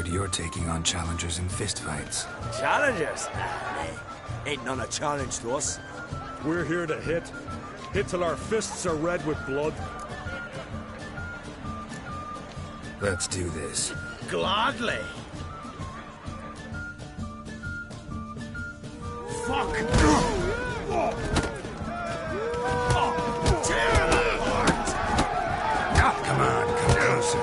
heard you're taking on challengers in fistfights. Challengers? Nah, ain't none a challenge to us. We're here to hit. Hit till our fists are red with blood. Let's do this. Gladly. Fuck! Tear them apart! Come on, come closer.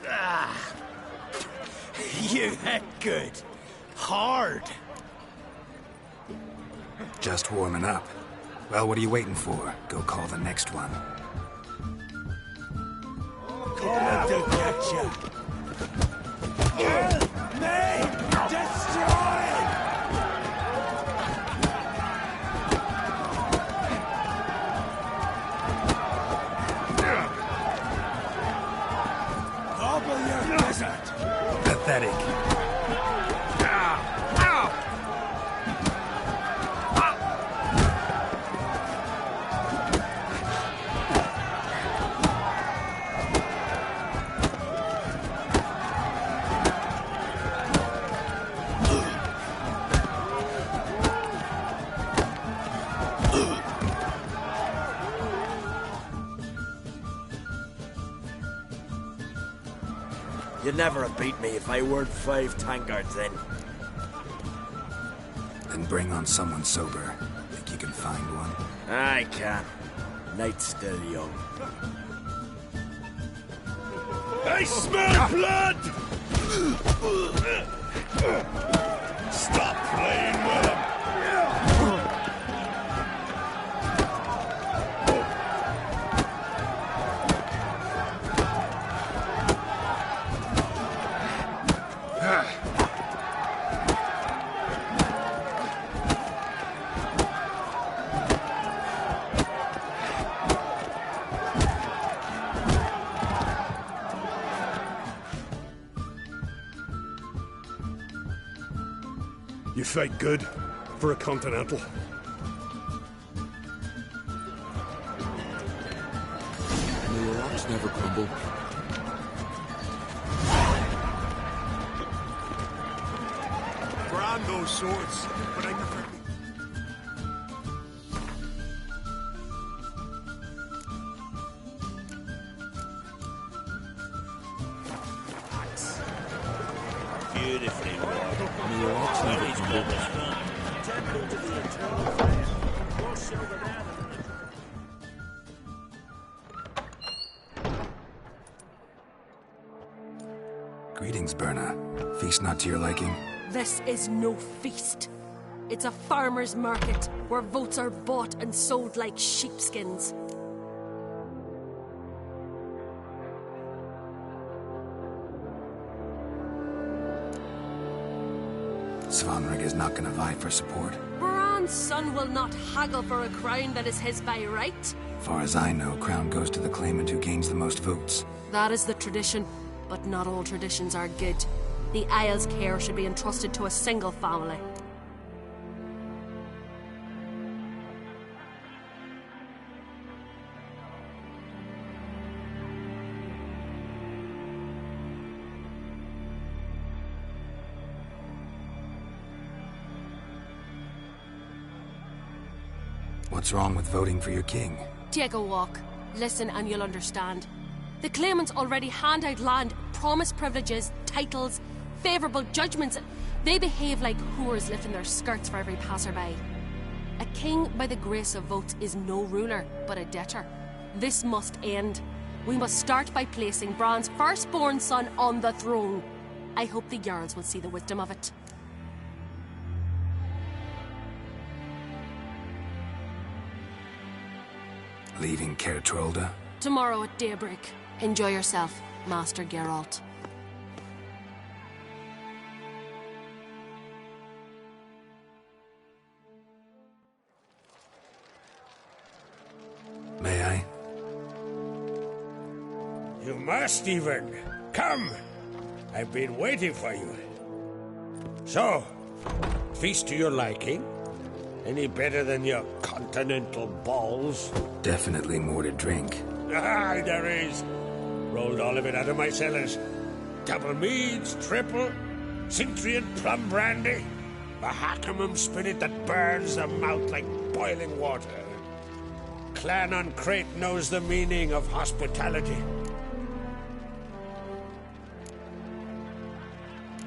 Damn. You hit good. Hard. Just warming up. Well, what are you waiting for? Go call the next one. Coming to get you. Kill me! Destroy! Double your blizzard! Pathetic. You'd never have beat me if I weren't 5 tankards in. Then bring on someone sober. Think you can find one? I can. Night's still young. I smell blood! Stop playing with him! You fight good for a continental. The rocks never crumble. Brand those swords, but I prefer... Beautifully wrought. The rocks never crumble. Temple to the eternal fire. More silver there than Greetings, Berna. Feast not to your liking? This is no feast. It's a farmer's market where votes are bought and sold like sheepskins. Svanrig is not gonna vie for support. Bran's son will not haggle for a crown that is his by right. Far as I know, crown goes to the claimant who gains the most votes. That is the tradition, but not all traditions are good. The Isle's care should be entrusted to a single family. What's wrong with voting for your king? Take a walk. Listen and you'll understand. The claimants already hand out land, promise privileges, titles, favourable judgments. They behave like whores lifting their skirts for every passerby. A king by the grace of votes is no ruler, but a debtor. This must end. We must start by placing Bran's firstborn son on the throne. I hope the Jarls will see the wisdom of it. Leaving Caer Trolda? Tomorrow at daybreak. Enjoy yourself, Master Geralt. Stephen. Come. I've been waiting for you. So, feast to your liking? Any better than your continental balls? Definitely more to drink. Ah, there is. Rolled all of it out of my cellars. Double meads, triple, Cintrian plum brandy, a Hackamum spirit that burns the mouth like boiling water. Clan on Crate knows the meaning of hospitality.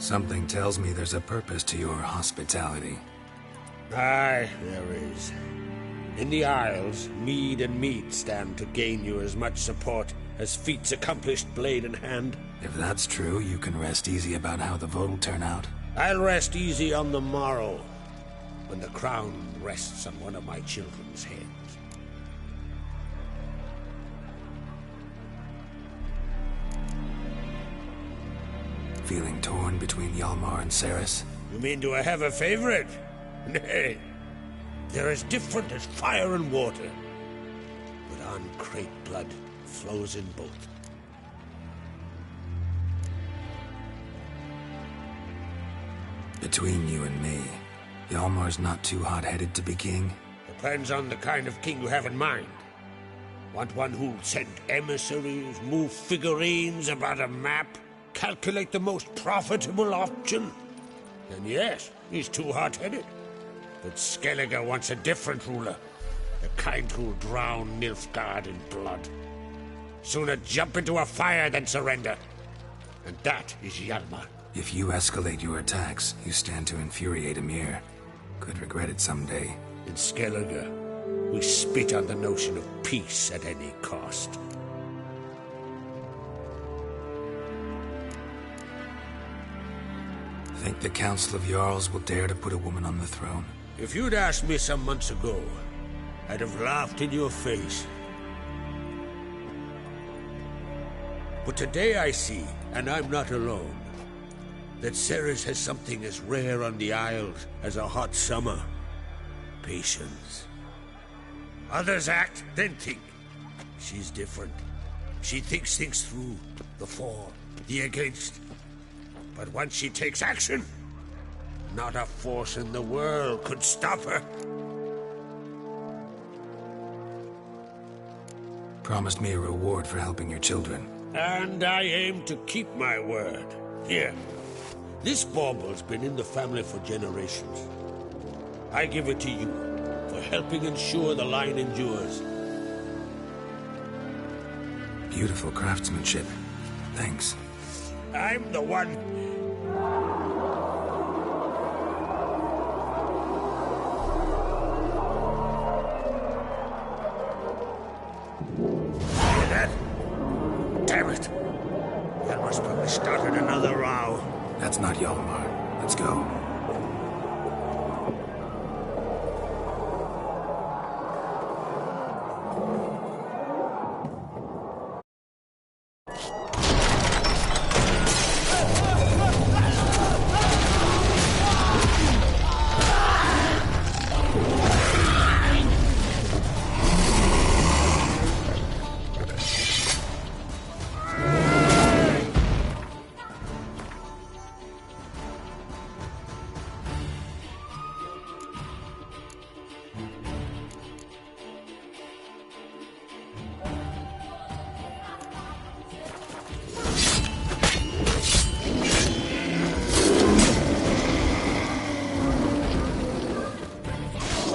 Something tells me there's a purpose to your hospitality. Aye, there is. In the Isles, mead and meat stand to gain you as much support as feats accomplished blade in hand. If that's true, you can rest easy about how the vote will turn out. I'll rest easy on the morrow, when the crown rests on one of my children's heads. Feeling torn between Hjalmar and Ceres? You mean, do I have a favorite? Nay. They're as different as fire and water. But on Crate blood flows in both. Between you and me, Hjalmar's not too hot-headed to be king? Depends on the kind of king you have in mind. Want one who'll send emissaries, move figurines about a map, calculate the most profitable option? Then yes, he's too hot-headed. But Skellige wants a different ruler. The kind who'll drown Nilfgaard in blood. Sooner jump into a fire than surrender. And that is Hjalmar. If you escalate your attacks, you stand to infuriate Emir. Could regret it someday. In Skellige, we spit on the notion of peace at any cost. Think the Council of Jarls will dare to put a woman on the throne? If you'd asked me some months ago, I'd have laughed in your face. But today I see, and I'm not alone, that Ceres has something as rare on the Isles as a hot summer. Patience. Others act, then think. She's different. She thinks things through, the for, the against. But once she takes action, not a force in the world could stop her. Promised me a reward for helping your children. And I aim to keep my word. Here. This bauble's been in the family for generations. I give it to you for helping ensure the line endures. Beautiful craftsmanship. Thanks. I'm the one. Hear that? Damn it. That must probably started another row. That's not Hjalmar. Let's go.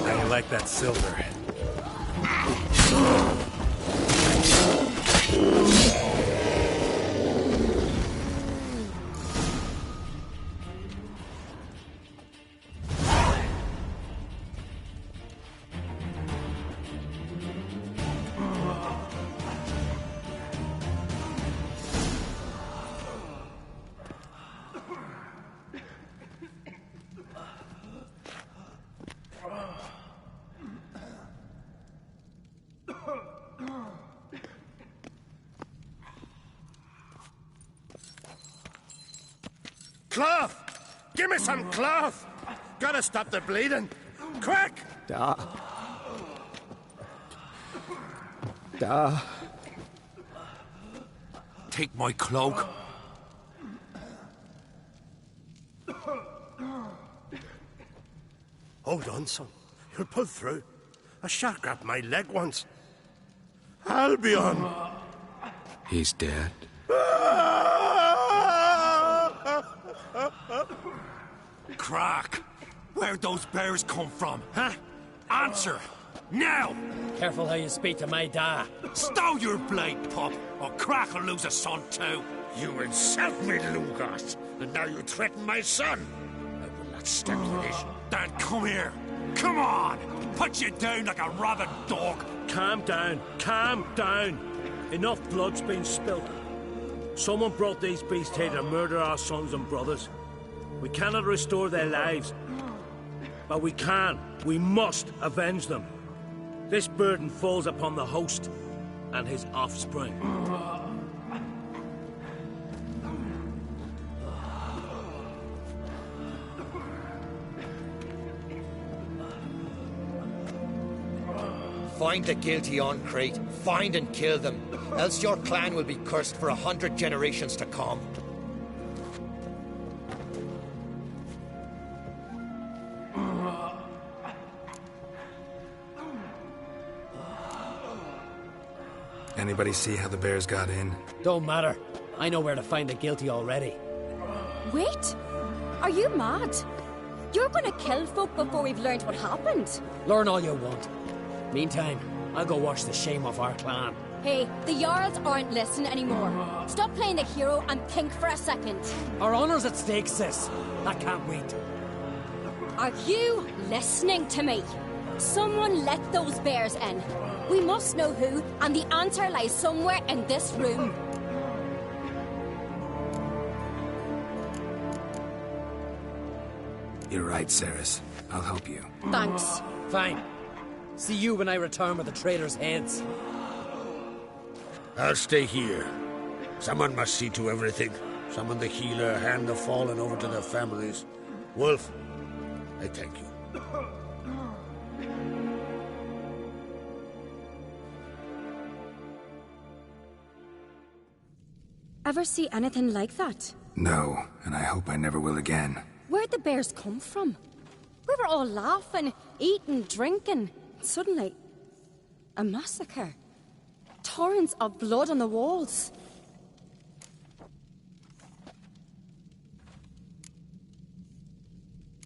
I like that silver. Cloth! Give me some cloth! Gotta stop the bleeding! Quick! Da. take my cloak. Hold on, son. You'll pull through. A shark grabbed my leg once. Albion! He's dead. Crack! Where'd those bears come from, huh? Answer! Now! Careful how you speak to my da. Stow your blade, pup, or Crack will lose a son too. You insult me, Lugos, and now you threaten my son. I will not stand for this. Dad, come here. Come on! Put you down like a rabid dog. Calm down. Calm down. Enough blood's been spilt. Someone brought these beasts here to murder our sons and brothers. We cannot restore their lives. But we can. We must avenge them. This burden falls upon the host and his offspring. Find the guilty on Crete. Find and kill them. Else your clan will be cursed for 100 generations to come. Anybody see how the bears got in? Don't matter. I know where to find the guilty already. Wait! Are you mad? You're gonna kill folk before we've learned what happened. Learn all you want. Meantime, I'll go wash the shame off our clan. Hey, the Jarls aren't listening anymore. Stop playing the hero and think for a second. Our honor's at stake, sis. I can't wait. Are you listening to me? Someone let those bears in. We must know who, and the answer lies somewhere in this room. You're right, Ceres. I'll help you. Thanks. Fine. See you when I return with the traitors' heads. I'll stay here. Someone must see to everything. Summon the healer, hand the fallen over to their families. Wolf, I thank you. Ever see anything like that? No, and I hope I never will again. Where'd the bears come from? We were all laughing, eating, drinking. Suddenly, a massacre. Torrents of blood on the walls.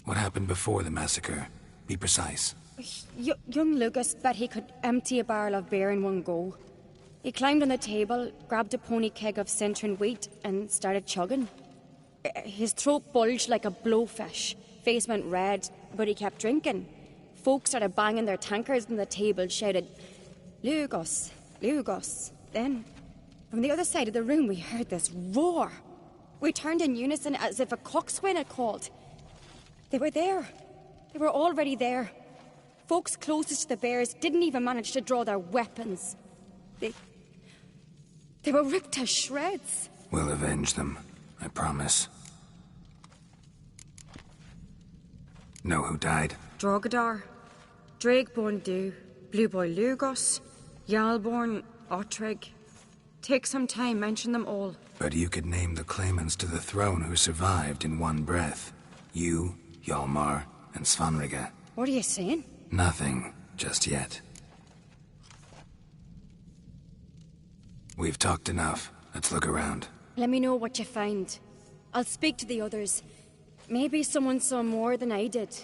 What happened before the massacre? Be precise. Young Lucas bet he could empty a barrel of beer in one go. He climbed on the table, grabbed a pony keg of Cintron wheat, and started chugging. His throat bulged like a blowfish. Face went red, but he kept drinking. Folks started banging their tankards on the table, shouted, "Lugos, Lugos." Then, from the other side of the room, we heard this roar. We turned in unison as if a coxswain had called. They were there. They were already there. Folks closest to the bears didn't even manage to draw their weapons. They were ripped to shreds. We'll avenge them, I promise. Know who died? Drogadar, Drakeborn Du, Blue Boy Lugos, Yalborn, Ottrig. Take some time, mention them all. But you could name the claimants to the throne who survived in one breath. You, Hjalmar, and Svanrige. What are you saying? Nothing, just yet. We've talked enough. Let's look around. Let me know what you find. I'll speak to the others. Maybe someone saw more than I did.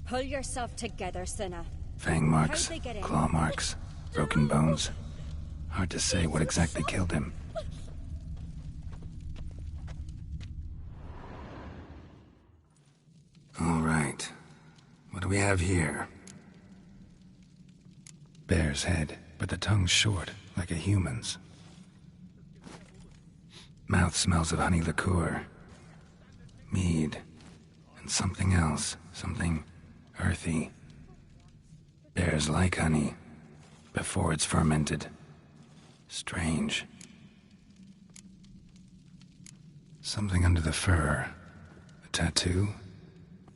Pull yourself together, Cinna. Fang marks, How'd they get in? claw marks, broken bones. Hard to say what exactly killed him. All right. What do we have here? Bear's head, but the tongue's short, like a human's. Mouth smells of honey liqueur. Mead. And something else. Something earthy. Bears like honey. Before it's fermented. Strange. Something under the fur. A tattoo?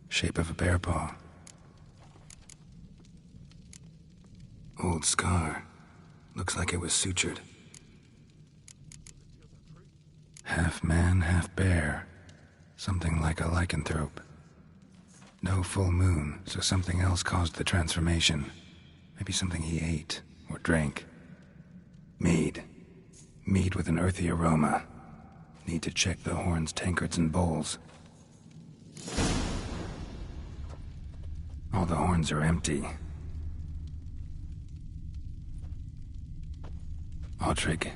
Shape of a bear paw. old scar. Looks like it was sutured. Half man, half bear. Something like a lycanthrope. No full moon, so something else caused the transformation. Maybe something he ate or drank. Mead. Mead with an earthy aroma. Need to check the horns, tankards, and bowls. All the horns are empty. Aldrich.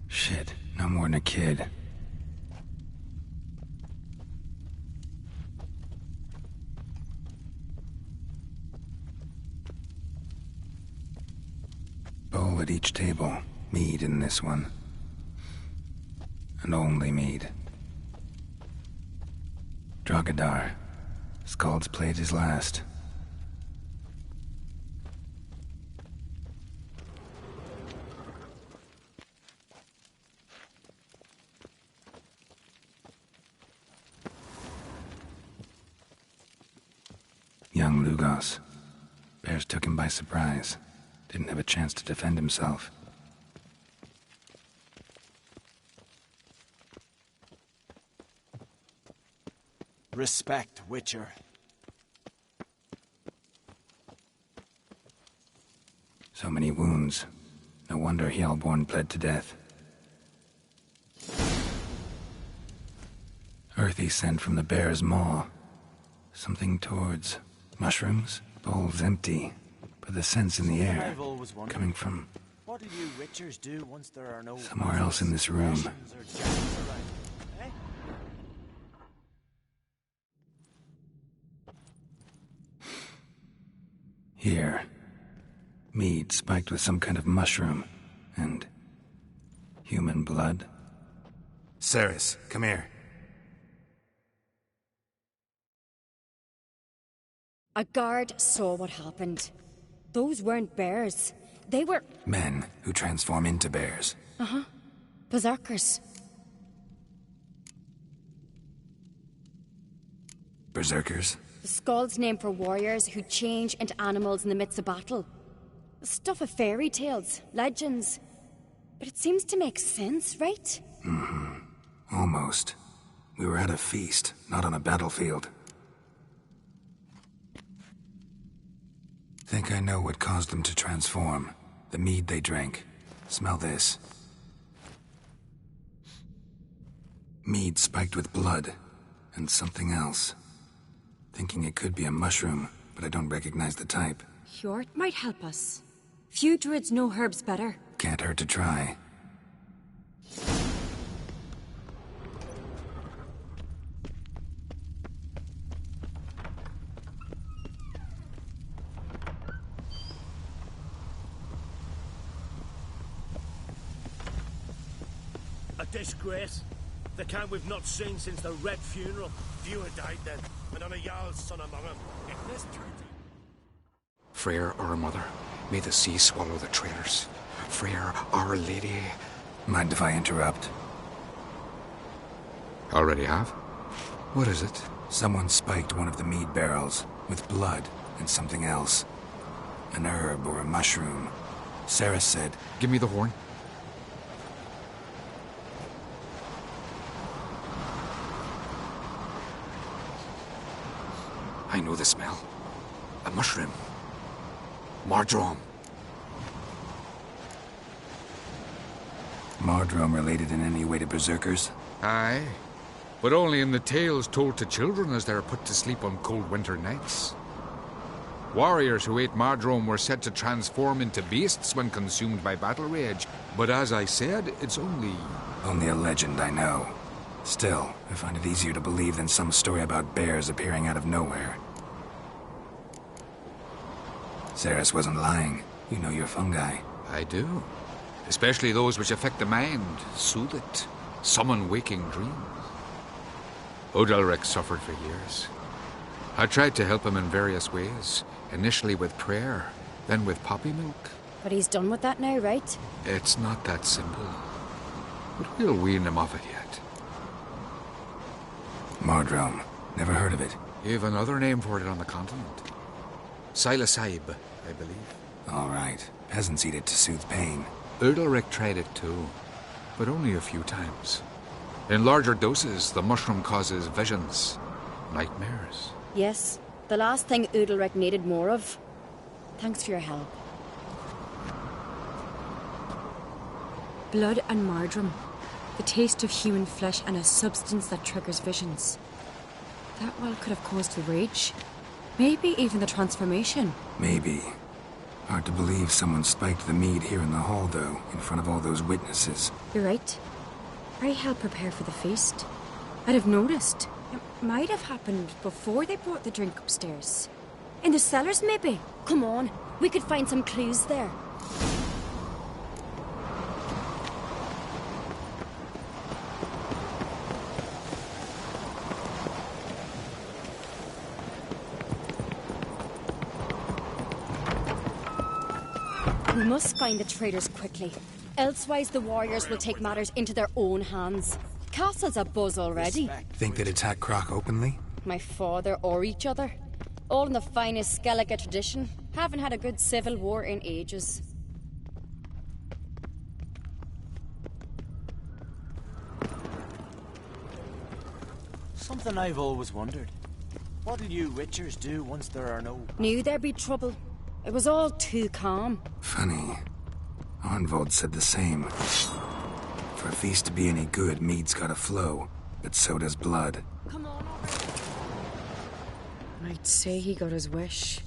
Shit, no more than a kid. Bowl at each table. Mead in this one. And only mead. Drogadar. Skald's played his last. Young Lugos. Bears took him by surprise. Didn't have a chance to defend himself. Respect, Witcher. So many wounds. No wonder Hjalborn bled to death. Earthy scent from the bear's maw. Something towards mushrooms. Bowls empty, but the scent's in the air. Coming from What do you Witchers do once there are no somewhere else in this room. Here. Mead spiked with some kind of mushroom. And human blood. Ceres, come here. A guard saw what happened. Those weren't bears. They were... Men who transform into bears. Uh-huh. Berserkers. Berserkers? The Skald's name for warriors who change into animals in the midst of battle. The stuff of fairy tales, legends. But it seems to make sense, right? Mm-hmm. Almost. We were at a feast, not on a battlefield. Think I know what caused them to transform. The mead they drank. Smell this. Mead spiked with blood. And something else. Thinking it could be a mushroom, but I don't recognize the type. Hjort might help us. Few druids know herbs better. Can't hurt to try. A disgrace. The kind we've not seen since the Red Funeral. Fewer died then, and on a Jarl's son among them. In this treaty. Freyr, our mother, may the sea swallow the traitors. Freyr, our lady. Mind if I interrupt? Already have? What is it? Someone spiked one of the mead barrels with blood and something else. An herb or a mushroom. Sarah said... Give me the horn. I know the smell. A mushroom. Mardrome. Mardrome related in any way to berserkers? Aye. But only in the tales told to children as they're put to sleep on cold winter nights. Warriors who ate Mardrome were said to transform into beasts when consumed by battle rage. But as I said, it's only... Only a legend, I know. Still, I find it easier to believe than some story about bears appearing out of nowhere. Ceres wasn't lying. You know your fungi. I do. Especially those which affect the mind, soothe it, summon waking dreams. Odalric suffered for years. I tried to help him in various ways, initially with prayer, then with poppy milk. But he's done with that now, right? It's not that simple. But we'll wean him off it yet. Mardrome. Never heard of it. You have another name for it on the continent. Silasaib, I believe. All right. Peasants eat it to soothe pain. Udalric tried it too, but only a few times. In larger doses, the mushroom causes visions, nightmares. Yes, the last thing Udalric needed more of. Thanks for your help. Blood and marjoram. The taste of human flesh and a substance that triggers visions. That well could have caused the rage. Maybe even the transformation. Maybe. Hard to believe someone spiked the mead here in the hall, though, in front of all those witnesses. You're right. I helped prepare for the feast. I'd have noticed. It might have happened before they brought the drink upstairs. In the cellars, maybe. Come on, we could find some clues there. We must find the traitors quickly. Elsewise, the warriors will take matters into their own hands. Castle's abuzz already. Think they'd attack Croc openly? My father or each other. All in the finest Skellige tradition. Haven't had a good civil war in ages. Something I've always wondered. What'll you witchers do once there are no... Knew there'd be trouble. It was all too calm. Funny. Arnvold said the same. For a feast to be any good, mead's gotta flow, but so does blood. Come on over. I'd say he got his wish.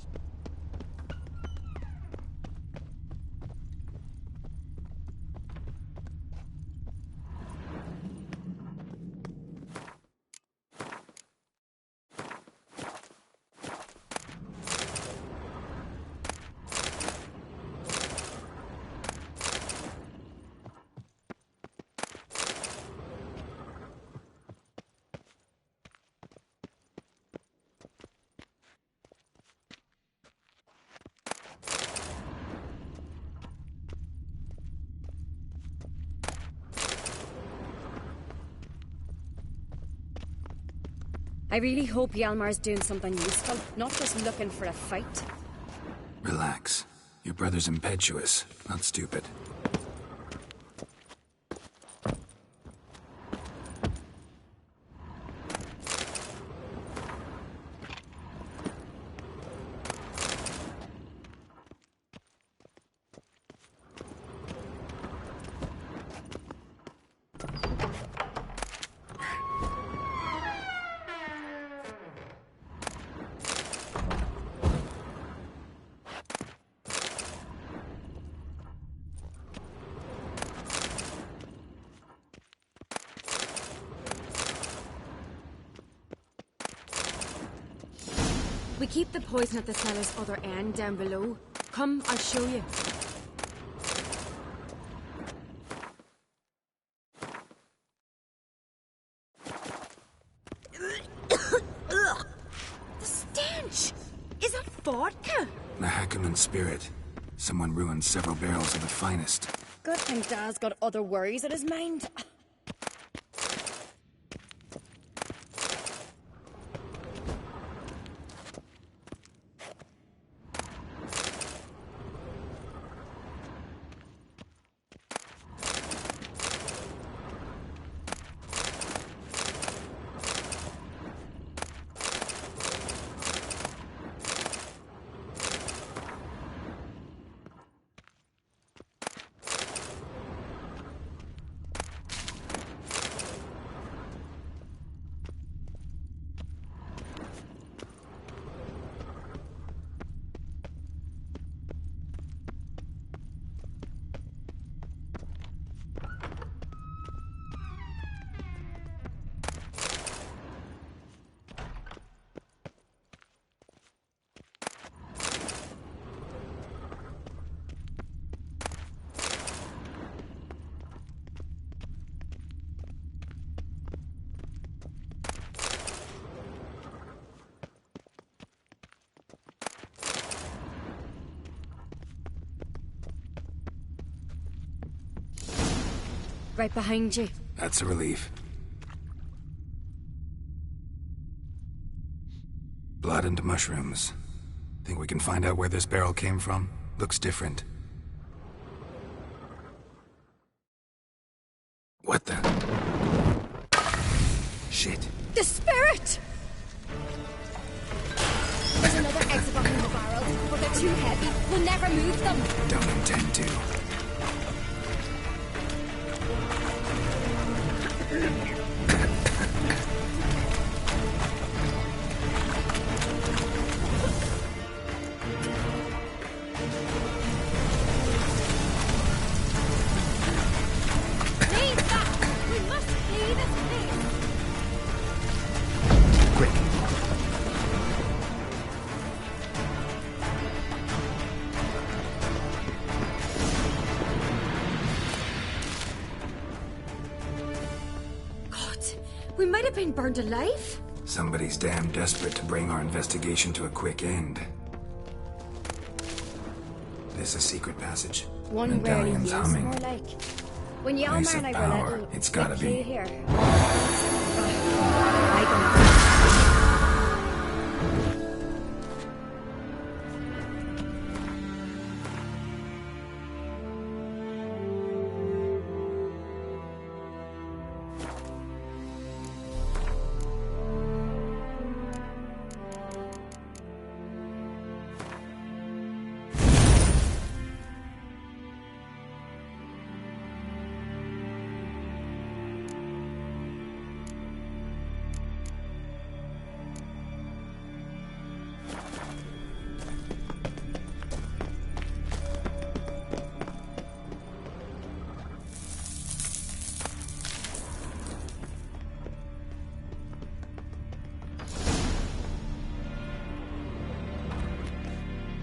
I really hope Hjalmar's doing something useful, not just looking for a fight. Relax. Your brother's impetuous, not stupid. We keep the poison at the cellar's other end down below. Come, I'll show you. The stench! Is that vodka? The Hackerman spirit. Someone ruined several barrels of the finest. Good thing Dad's got other worries in his mind. Right behind you. That's a relief. Blood and mushrooms. Think we can find out where this barrel came from? Looks different. What the? Shit. The spirit! There's another exit behind the barrels, but they're too heavy. We'll never move them. Don't intend to. We might have been burned alive. Somebody's damn desperate to bring our investigation to a quick end. This a secret passage. One rarely Medallion's used, humming. more like. When Yalmar Place and of I were power. little, It's gotta we play be. here.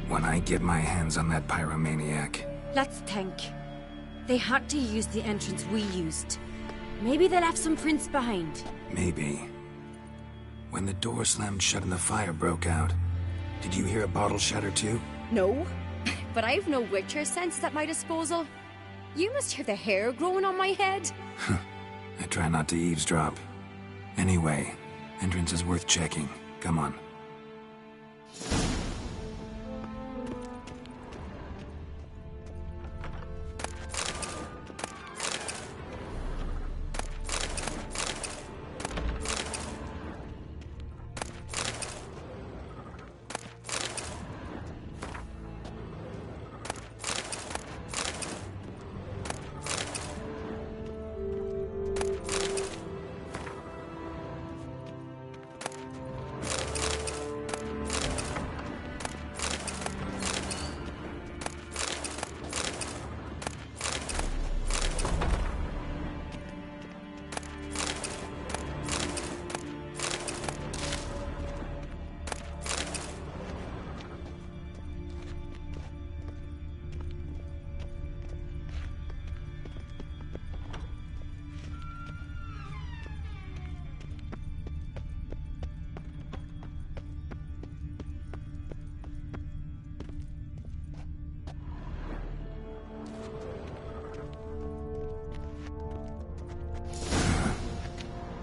When I get my hands on that pyromaniac, Let's think. They had to use the entrance we used. Maybe they left some prints behind. maybe. When the door slammed shut and the fire broke out, did you hear a bottle shatter too? No, but I've no Witcher sense at my disposal. You must hear the hair growing on my head. I try not to eavesdrop. Anyway, entrance is worth checking. Come on.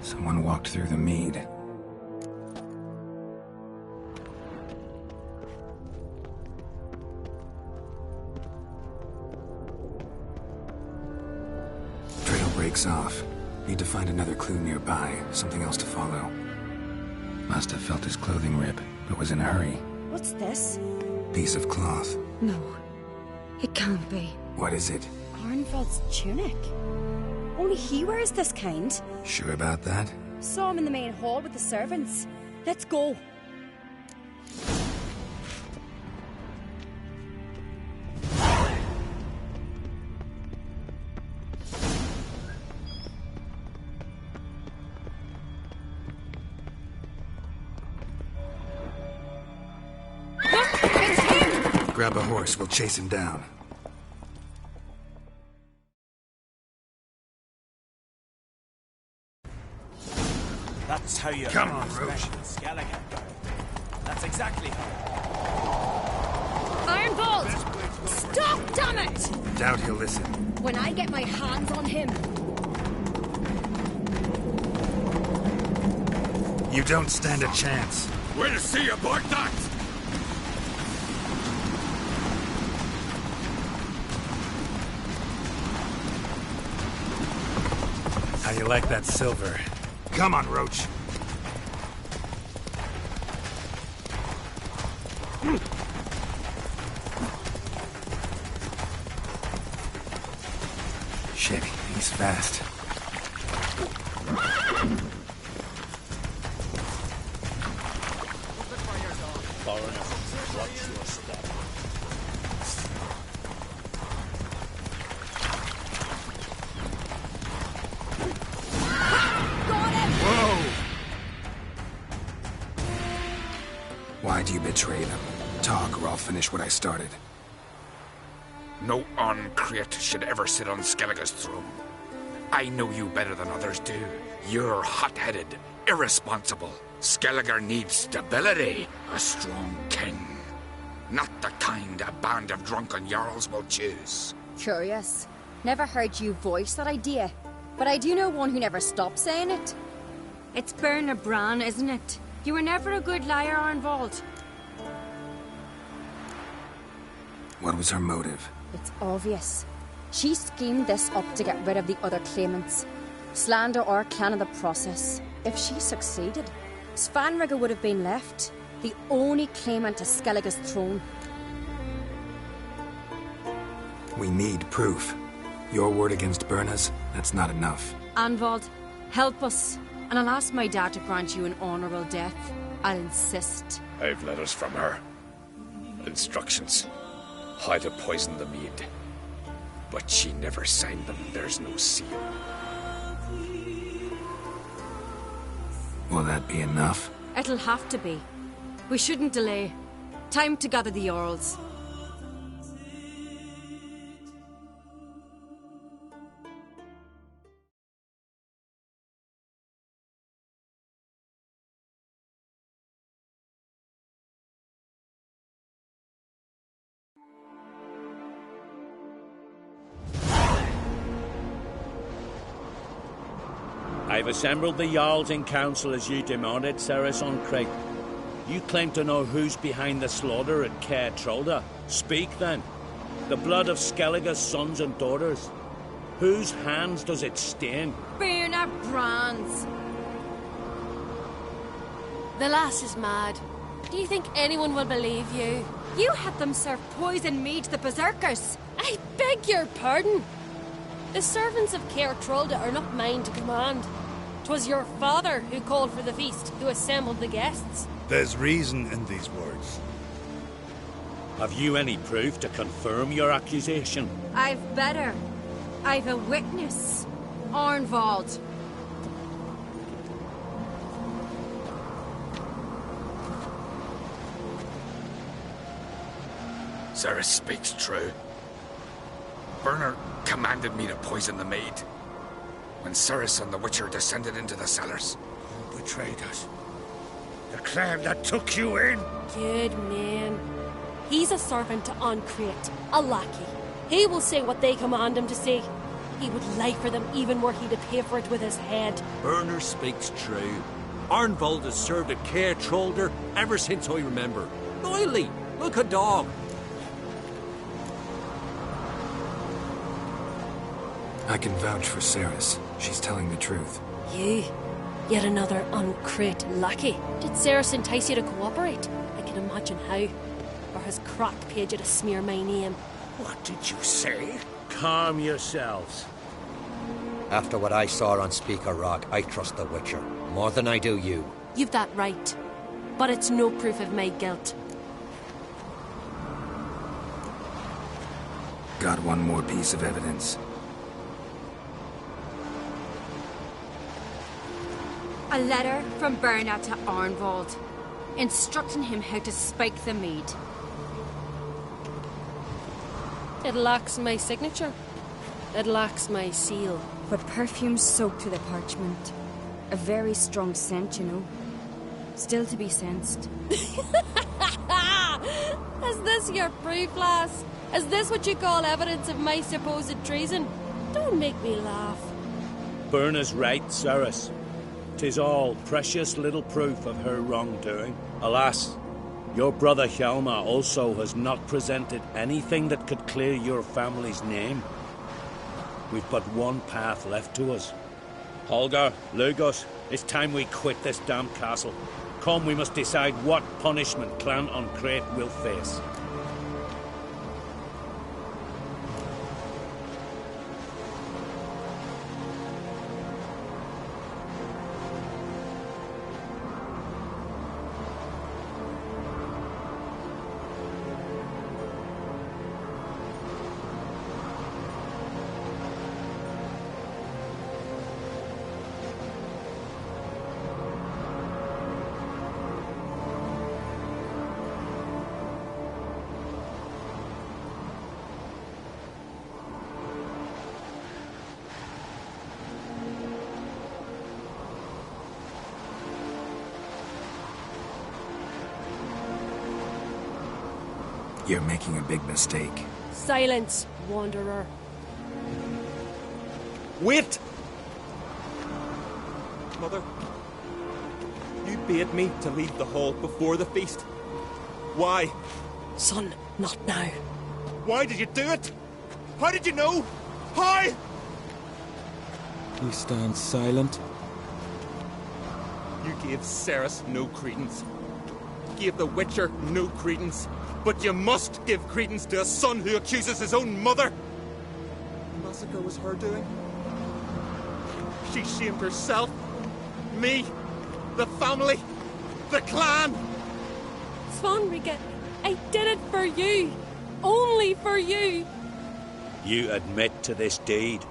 Someone walked through the mead. Trail breaks off. Need to find another clue nearby, something else to follow. Must have felt his clothing rip, but was in a hurry. What's this? Piece of cloth. No, it can't be. What is it? Arnfeld's tunic. Only he wears this kind. Sure about that? Saw him in the main hall with the servants. Let's go. Grab a horse, we'll chase him down. That's how you Come on, Rouge. Skelligan. That's exactly how. Ironbolt! Stop, damn it! Doubt he'll listen. When I get my hands on him. You don't stand a chance. Way to see you, Bartok! How you like that silver? Come on, Roach. Shit, he's fast. Why'd you betray them? Talk, or I'll finish what I started. No on-crate should ever sit on Skellige's throne. I know you better than others do. You're hot-headed, irresponsible. Skellige needs stability, a strong king. Not the kind a band of drunken jarls will choose. Curious. Never heard you voice that idea. But I do know one who never stops saying it. It's Berna Bran, isn't it? You were never a good liar, Arnvald. What was her motive? It's obvious. She schemed this up to get rid of the other claimants. Slander our clan in the process. If she succeeded, Svanrige would have been left, the only claimant to Skellige's throne. We need proof. Your word against Berna's, that's not enough. Arnvald, help us, and I'll ask my dad to grant you an honourable death. I'll insist. I've letters from her. Instructions. How to poison the mead. But she never signed them. There's no seal. Will that be enough? It'll have to be. We shouldn't delay. Time to gather the Jarls. I've assembled the Jarls in council as you demanded, Ceres on Crate. You claim to know who's behind the slaughter at Caer Trolda. Speak then. The blood of Skellige's sons and daughters. Whose hands does it stain? Berna Bran's. The lass is mad. Do you think anyone will believe you? You had them serve poison mead to the berserkers. I beg your pardon. The servants of Caer Trolda are not mine to command. 'Twas your father who called for the feast, who assembled the guests. There's reason in these words. Have you any proof to confirm your accusation? I've better. I've a witness. Arnvald. Ceres speaks true. Berna commanded me to poison the maid. When Ceres and the Witcher descended into the cellars. Who betrayed us? The clan that took you in? Good man. He's a servant to Ancrate, a lackey. He will say what they command him to say. He would lie for them even were he to pay for it with his head. Berner speaks true. Arnvald has served at Caer Trolder ever since I remember. Loyally, like a dog. I can vouch for Ceres. She's telling the truth. You? Yet another Ancrate lackey. Did Ceres entice you to cooperate? I can imagine how. Or has Crack paid you to smear my name? What did you say? Calm yourselves. After what I saw on Speaker Rock, I trust the Witcher. More than I do you. You've that right. But it's no proof of my guilt. Got one more piece of evidence. A letter from Berna to Arnvald, instructing him how to spike the mead. It lacks my signature. It lacks my seal. But perfume soaked through the parchment. A very strong scent, you know. Still to be sensed. Is this your proof, lass? Is this what you call evidence of my supposed treason? Don't make me laugh. Berna's right, Ceres. 'Tis all precious little proof of her wrongdoing. Alas, your brother Hjalmar also has not presented anything that could clear your family's name. We've but one path left to us. Holger, Lugos, it's time we quit this damn castle. Come, we must decide what punishment Clan on Crete will face. You're making a big mistake. Silence, wanderer. Wait! Mother, you bade me to leave the hall before the feast. Why? Son, not now. Why did you do it? How did you know? How? You stand silent. You gave Ceres no credence. Gave the Witcher no credence. But you must give credence to a son who accuses his own mother. The massacre was her doing. She shamed herself, me, the family, the clan. Svanrige, I did it for you. Only for you. You admit to this deed.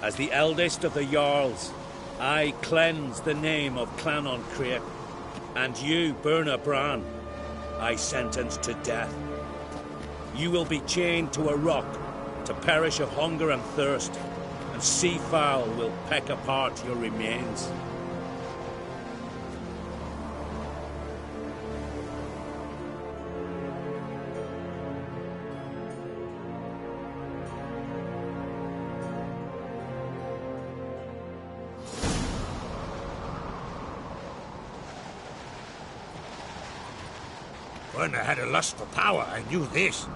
As the eldest of the Jarls, I cleanse the name of Clan on Crete, and you, Burna Bran, I sentence to death. You will be chained to a rock to perish of hunger and thirst, and sea fowl will peck apart your remains. When I had a lust for power, I knew this.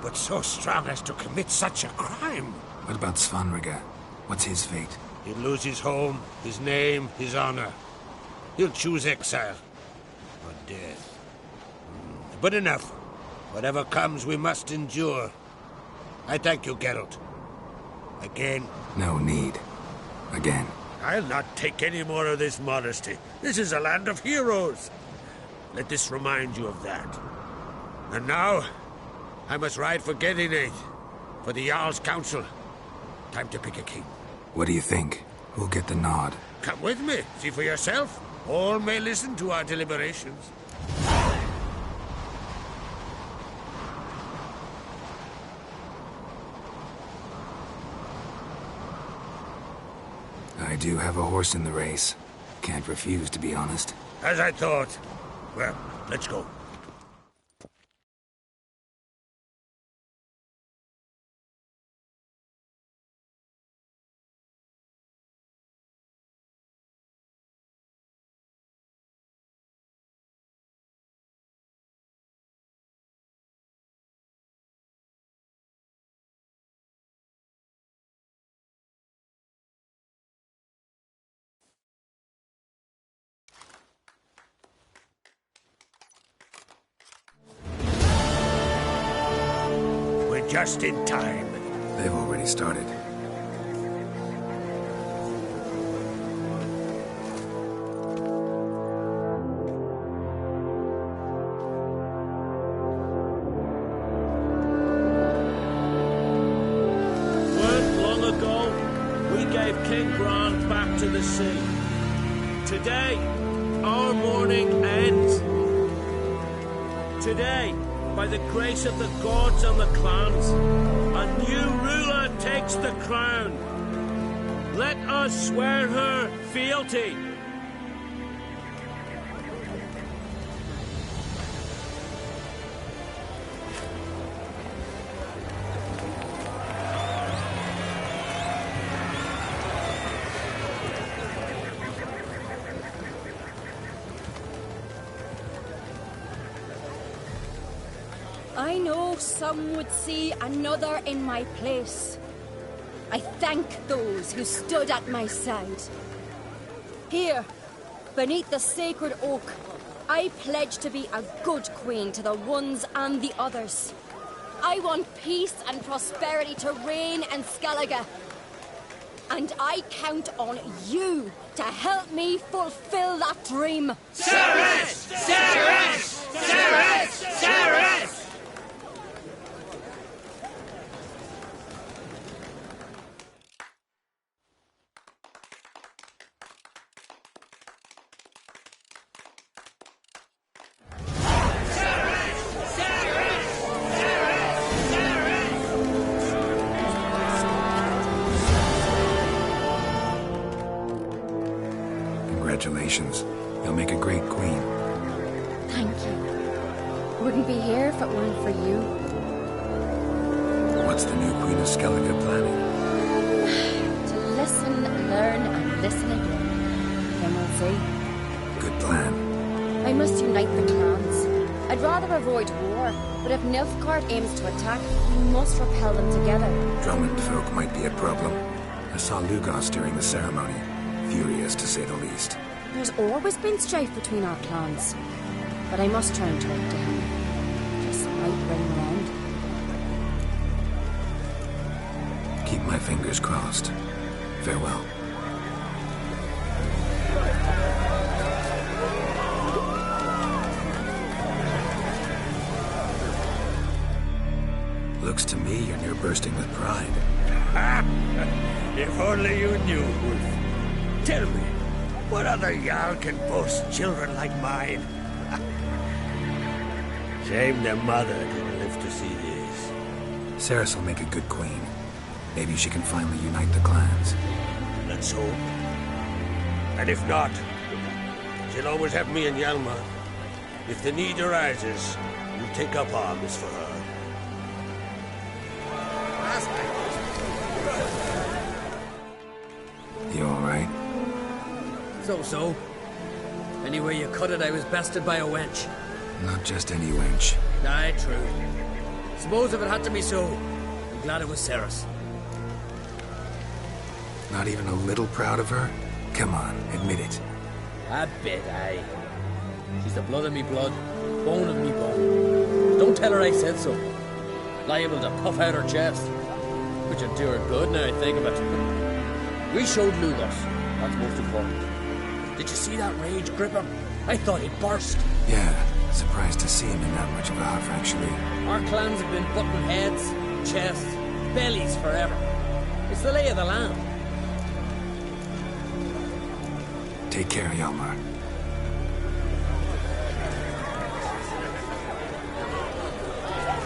But so strong as to commit such a crime. What about Svanrige? What's his fate? He'll lose his home, his name, his honor. He'll choose exile. Or death. But enough. Whatever comes, we must endure. I thank you, Geralt. Again. No need. Again. I'll not take any more of this modesty. This is a land of heroes. Let this remind you of that. And now, I must ride for Gedinate, for the Jarl's Council. Time to pick a king. What do you think? Who'll get the nod? Come with me, see for yourself. All may listen to our deliberations. I do have a horse in the race. Can't refuse, to be honest. As I thought. Well, let's go. Just in time. They've already started. Weren't long ago, we gave King Bran back to the sea. Today, our mourning ends. Today, by the grace of the gods and the clans, a new ruler takes the crown. Let us swear her fealty. I know some would see another in my place. I thank those who stood at my side. Here, beneath the sacred oak, I pledge to be a good queen to the ones and the others. I want peace and prosperity to reign in Skellige. And I count on you to help me fulfill that dream. Ceres! Ceres! Ceres! Ceres! Congratulations. You'll make a great queen. Thank you. Wouldn't be here if it weren't for you. What's the new Queen of Skellige planning? To listen, learn, and listen again. Then we'll see. Good plan. I must unite the clans. I'd rather avoid war, but if Nilfgaard aims to attack, we must repel them together. Drummond folk might be a problem. I saw Lugos during the ceremony. Furious, to say the least. There's always been strife between our clans. But I must try and talk to him. Just might ring round. Keep my fingers crossed. Farewell. Looks to me you're near bursting with pride. If only you knew, Wolf. Tell me, what other Jarl can boast children like mine? Shame their mother didn't live to see this. Ceres will make a good queen. Maybe she can finally unite the clans. Let's hope. And if not, she'll always have me and Hjalmar. If the need arises, we'll take up arms for her. You alright? So. Anyway you cut it, I was bested by a wench. Not just any wench. Aye, true. Suppose if it had to be so, I'm glad it was Ceres. Not even a little proud of her? Come on, admit it. A bit, aye. She's the blood of me blood, bone of me bone. Don't tell her I said so. Liable to puff out her chest. Which would do her good now I think of it. We showed Lugos. That's most important. Did you see that rage grip him? I thought he'd burst. Yeah, surprised to see him in that much of a huff, actually. Our clans have been butting heads, chests, bellies forever. It's the lay of the land. Take care, Hjalmar.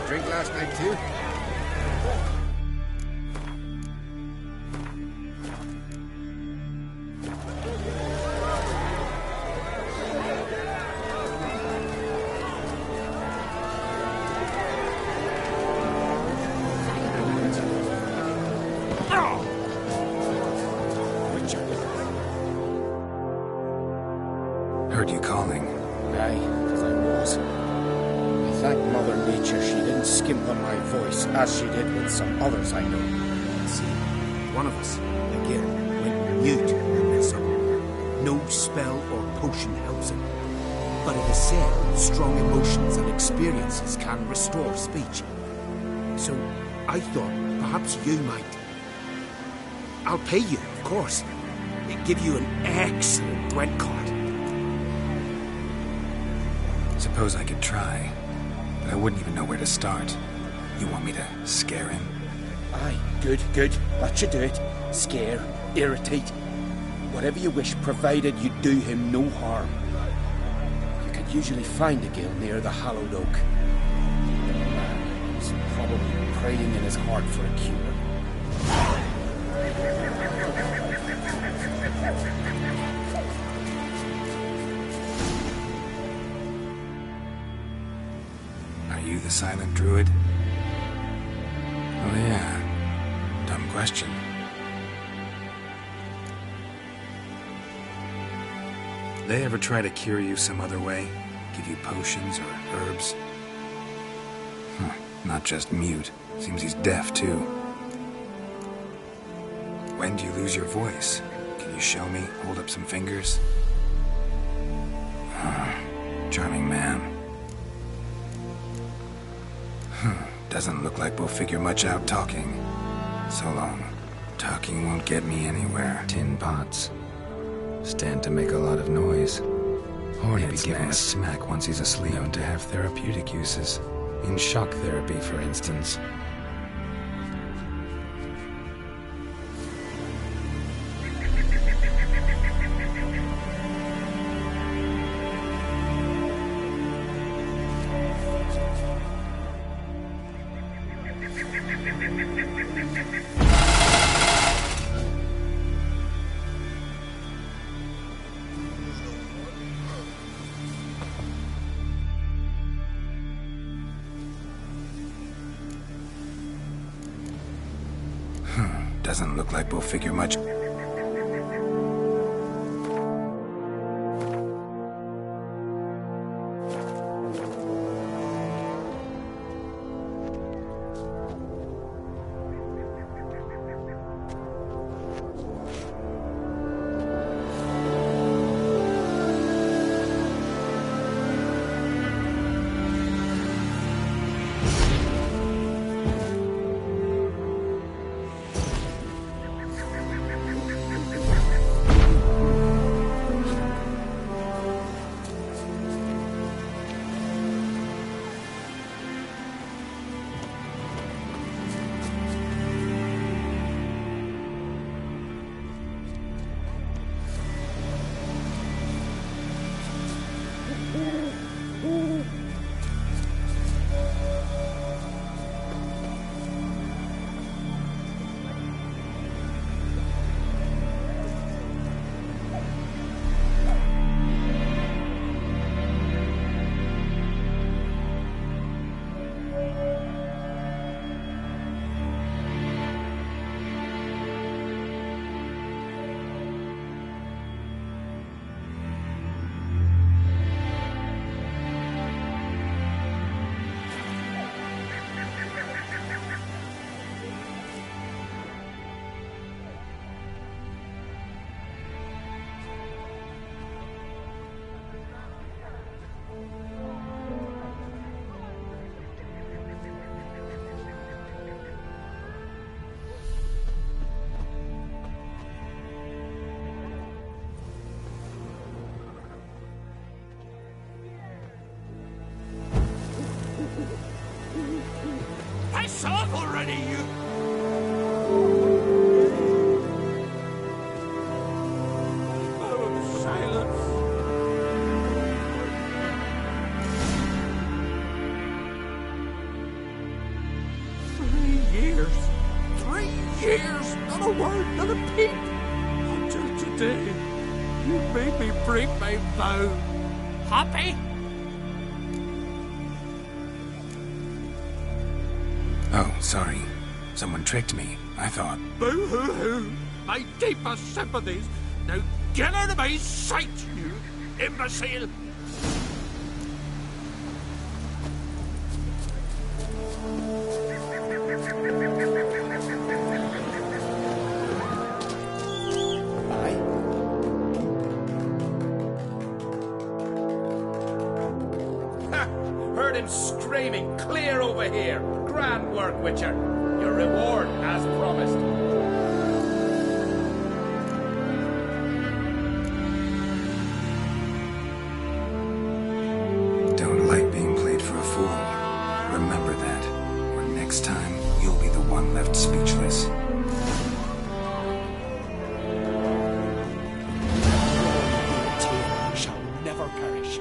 Drink last night too? Heard you calling. Aye, because I was. I thank Mother Nature she didn't skimp on my voice as she did with some others I know. See, one of us, again, went mute in summer. No spell or potion helps him. But it is said strong emotions and experiences can restore speech. So I thought perhaps you might. I'll pay you, of course. Give you an excellent Gwent card. Suppose I could try, but I wouldn't even know where to start. You want me to scare him? Aye, good. That should do it. Scare, irritate. Whatever you wish, provided you do him no harm. You can usually find a gill near the hallowed oak. The man is probably praying in his heart for a cure. Are you the silent druid? Oh yeah. Dumb question. They ever try to cure you some other way? Give you potions or herbs? Not just mute. Seems he's deaf too. When do you lose your voice? Can you show me? Hold up some fingers? Charming man. Doesn't look like we'll figure much out talking. So long. Talking won't get me anywhere. Tin pots. Stand to make a lot of noise. Hornets give him a smack once he's asleep. Known to have therapeutic uses. In shock therapy, for instance. Doesn't look like we'll figure much. Piss off already, you! Oh, silence! Three years, not a word, not a peep. Until today, you made me break my vow. Happy? Oh, sorry. Someone tricked me. I thought... Boo-hoo-hoo! My deepest sympathies. Now get out of my sight, you imbecile! Heard him screaming, clear over here. Grand work, Witcher. Your reward, as promised. Don't like being played for a fool. Remember that. Or next time, you'll be the one left speechless. Shall never perish.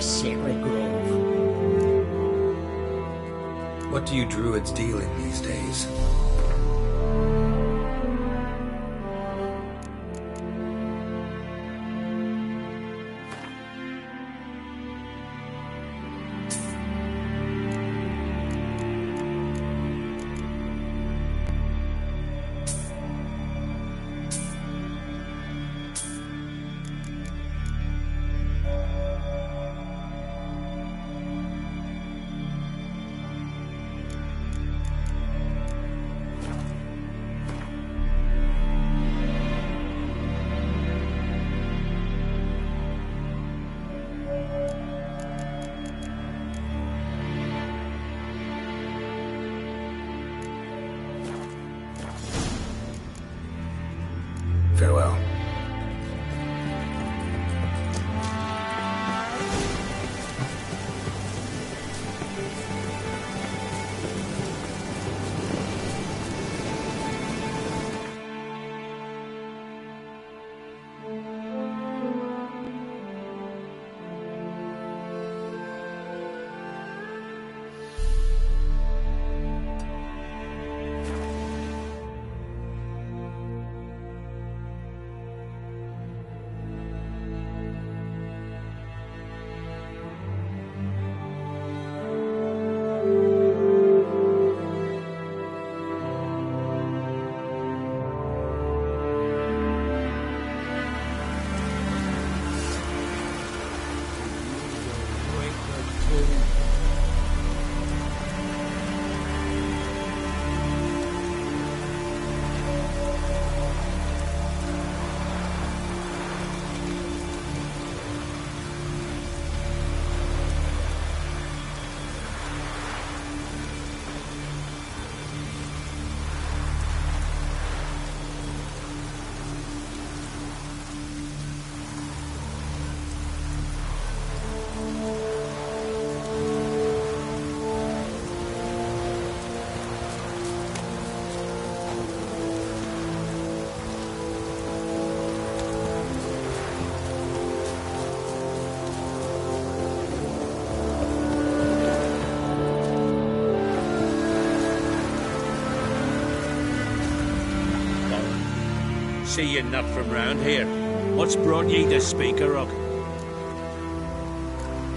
sacred grove. What do you druids deal in these days? Farewell. See you're not from round here. What's brought ye to Speaker Rock?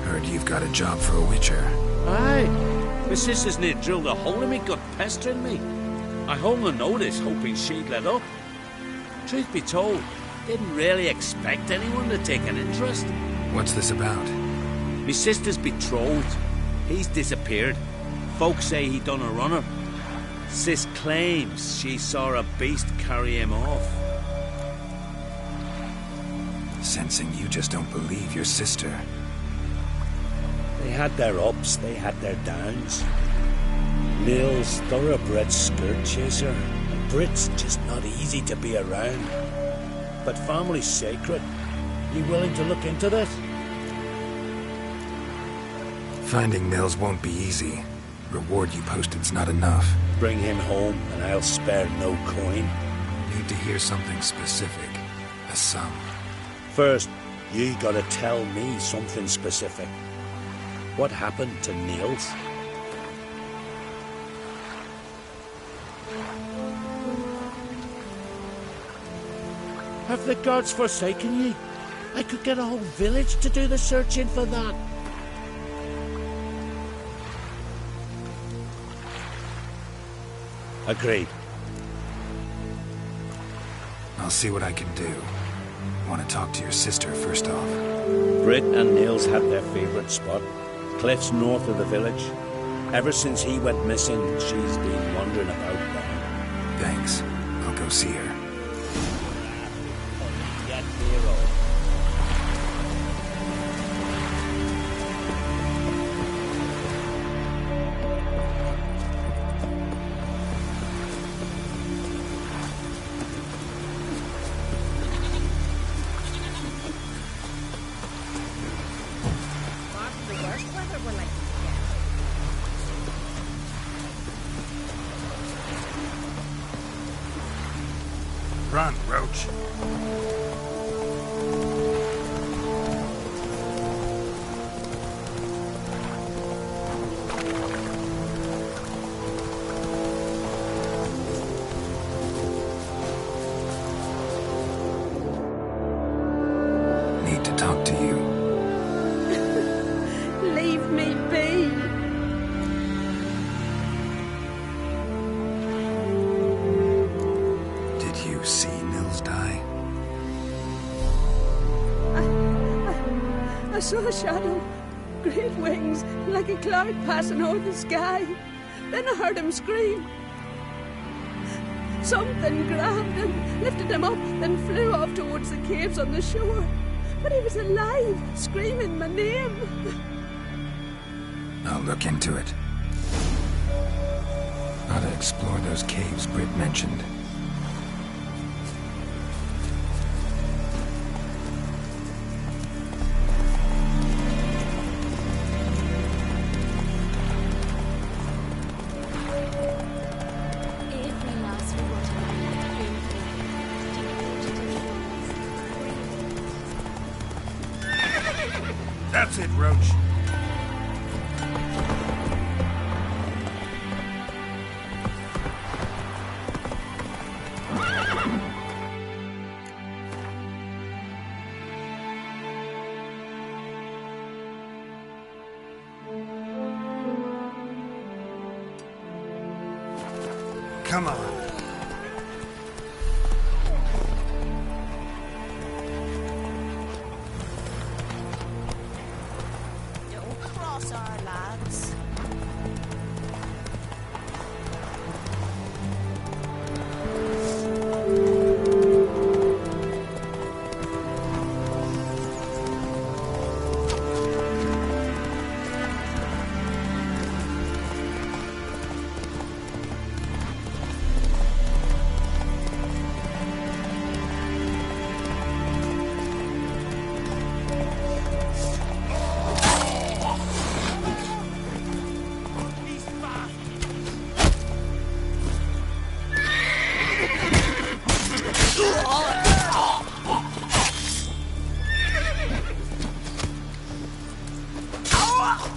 Heard you've got a job for a witcher. Aye. My sister's near drilled a hole in me, got pestering me. I hung a notice, hoping she'd let up. Truth be told, didn't really expect anyone to take an interest. What's this about? Me sister's betrothed. He's disappeared. Folks say he done a runner. Sis claims she saw a beast carry him off. Sensing you just don't believe your sister. They had their ups, they had their downs. Neil's thoroughbred skirt chaser. A Brit's just not easy to be around. But family's sacred. You willing to look into this? Finding Nils won't be easy. Reward you posted's not enough. Bring him home and I'll spare no coin. Need to hear something specific. A sum. First, you gotta tell me something specific. What happened to Niels? Have the gods forsaken ye? I could get a whole village to do the searching for that. Agreed. I'll see what I can do. Want to talk to your sister first off. Britt and Niels have their favourite spot. Cliffs north of the village. Ever since he went missing, she's been wandering about there. Thanks. I'll go see her. Run, Roach. saw a shadow, great wings, like a cloud passing over the sky. Then I heard him scream. Something grabbed him, lifted him up, then flew off towards the caves on the shore. But he was alive, screaming my name. I'll look into it. Ought to explore those caves Britt mentioned. That's it, Roach. Come on. Don't cross our lads.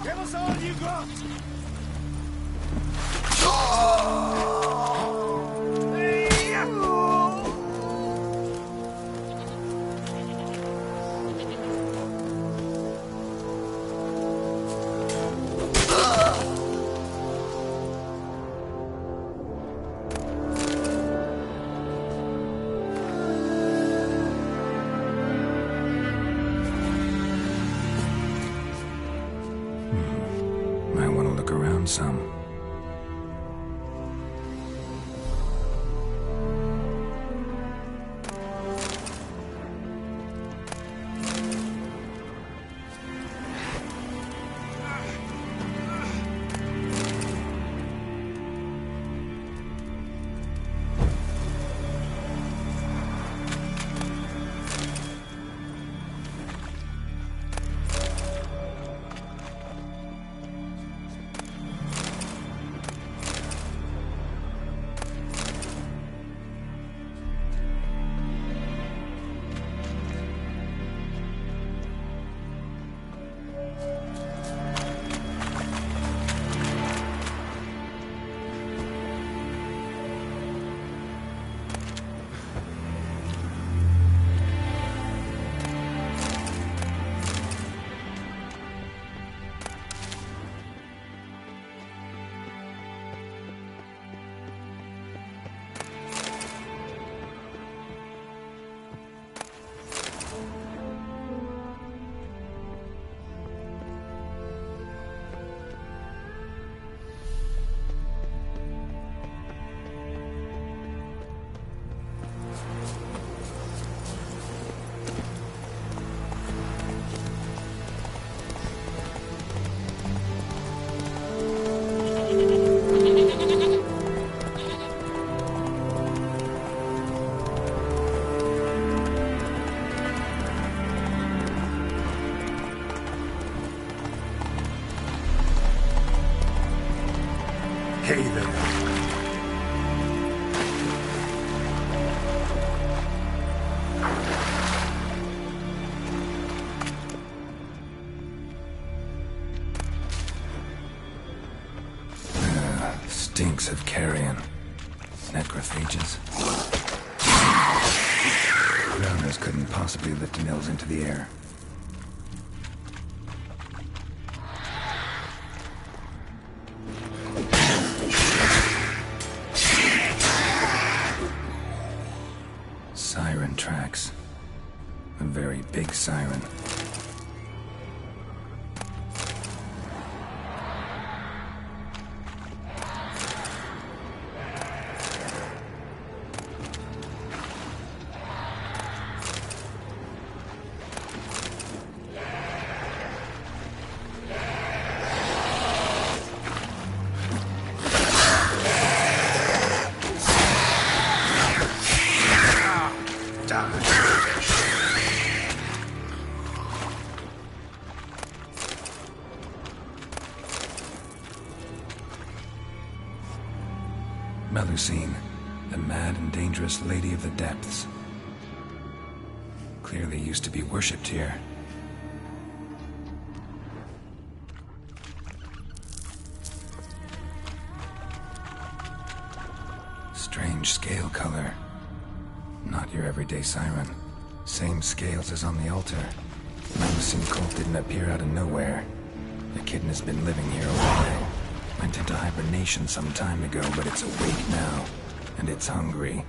Give us all you got! Might want to look around some. Hey there. Stinks of carrion. Necrophages. Drowners couldn't possibly lift Nils into the air. Siren tracks. A very big siren. Melusine, the mad and dangerous Lady of the Depths. Clearly used to be worshipped here. Strange scale color. Not your everyday siren. Same scales as on the altar. Melusine cult didn't appear out of nowhere. The kitten has been living here a while. Went into hibernation some time ago, but it's awake now. And it's hungry.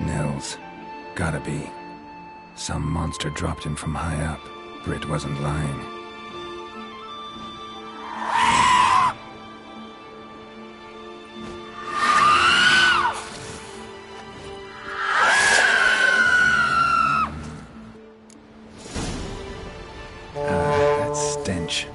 Nils. Gotta be. Some monster dropped him from high up. Britt wasn't lying. That stench.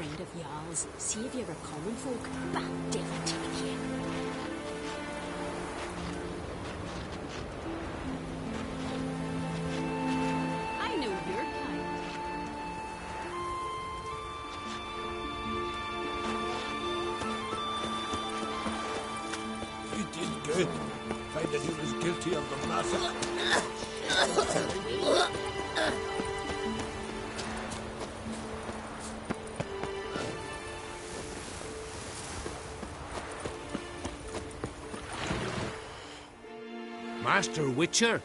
friend of y'all's. See if you were common folk. Bah, devil take you. I know your kind. You did good. Finding he was guilty of the massacre. Master Witcher?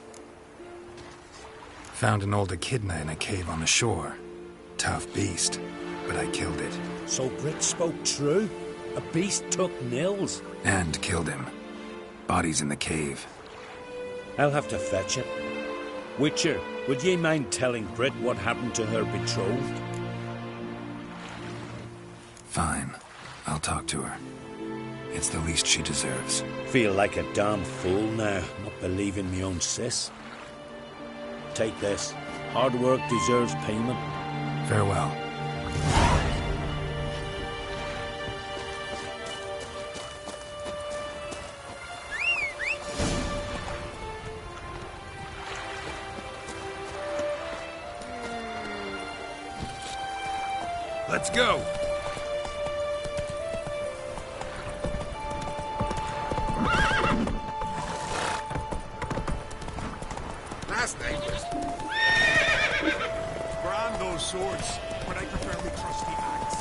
Found an old echidna in a cave on the shore. Tough beast, but I killed it. So Brit spoke true? A beast took Nils? And killed him. Body's in the cave. I'll have to fetch it. Witcher, would ye mind telling Brit what happened to her betrothed? Fine. I'll talk to her. It's the least she deserves. Feel like a damn fool now, not believing me own sis. Take this. Hard work deserves payment. Farewell. Let's go! Last night was grand, those swords, but I prefer my trusty axe.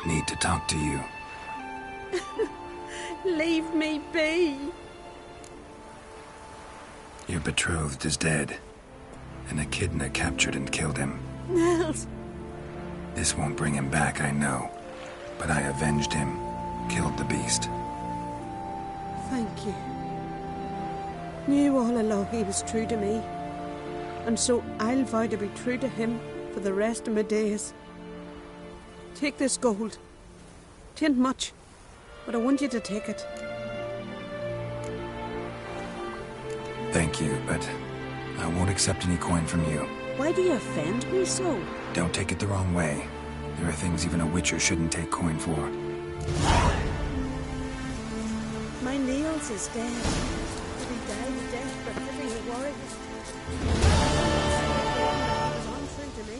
Need to talk to you. Leave me be. Your betrothed is dead. An echidna captured and killed him. Nels. This won't bring him back, I know. But I avenged him. Killed the beast. Thank you. Knew all along he was true to me. And so I'll vow to be true to him for the rest of my days. Take this gold. 'Tain't much, but I want you to take it. Thank you, but I won't accept any coin from you. Why do you offend me so? Don't take it the wrong way. There are things even a witcher shouldn't take coin for. My Niels is dead. But he died desperate, living a warrior. He was untrue to me.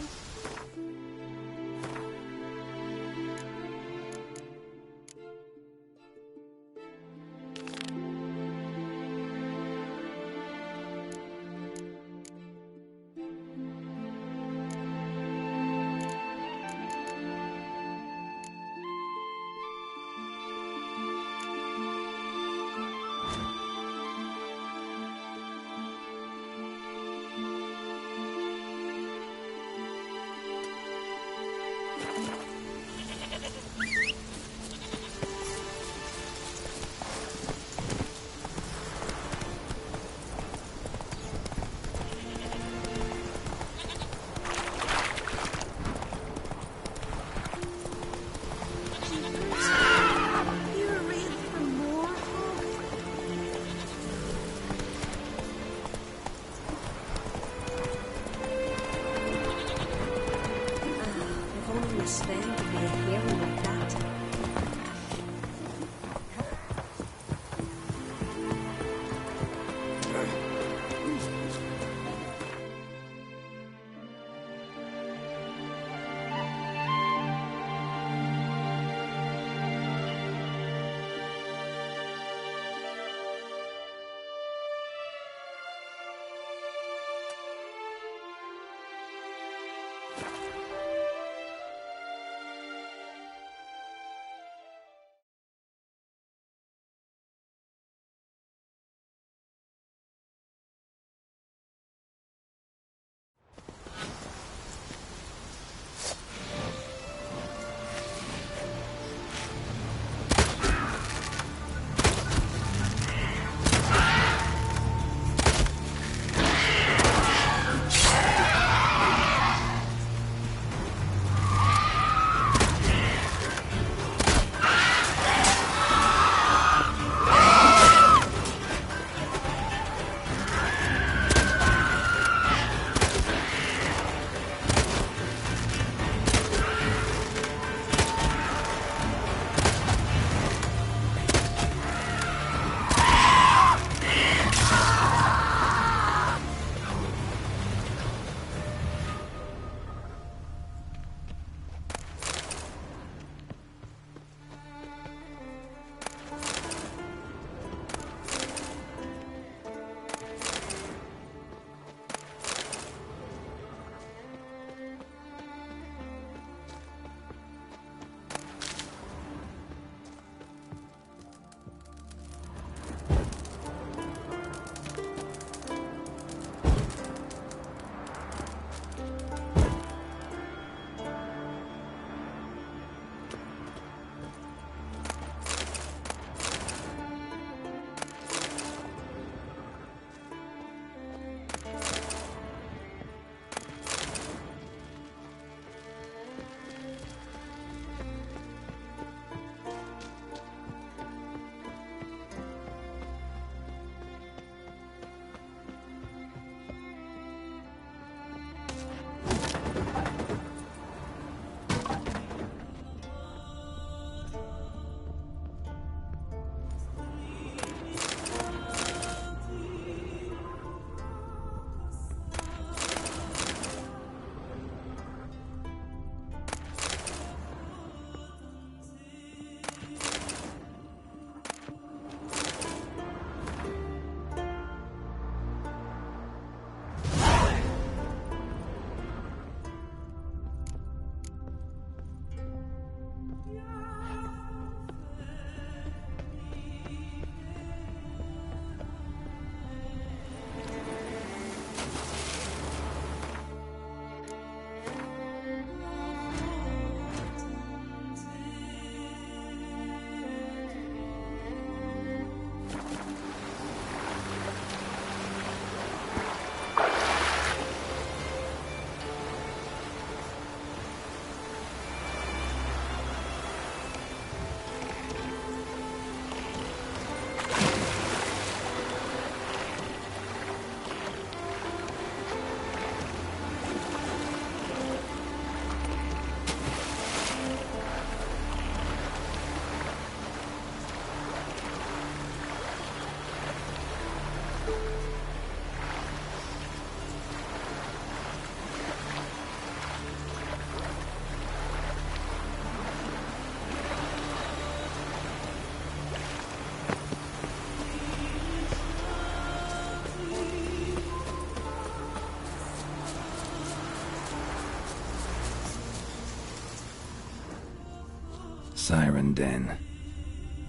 Siren Den.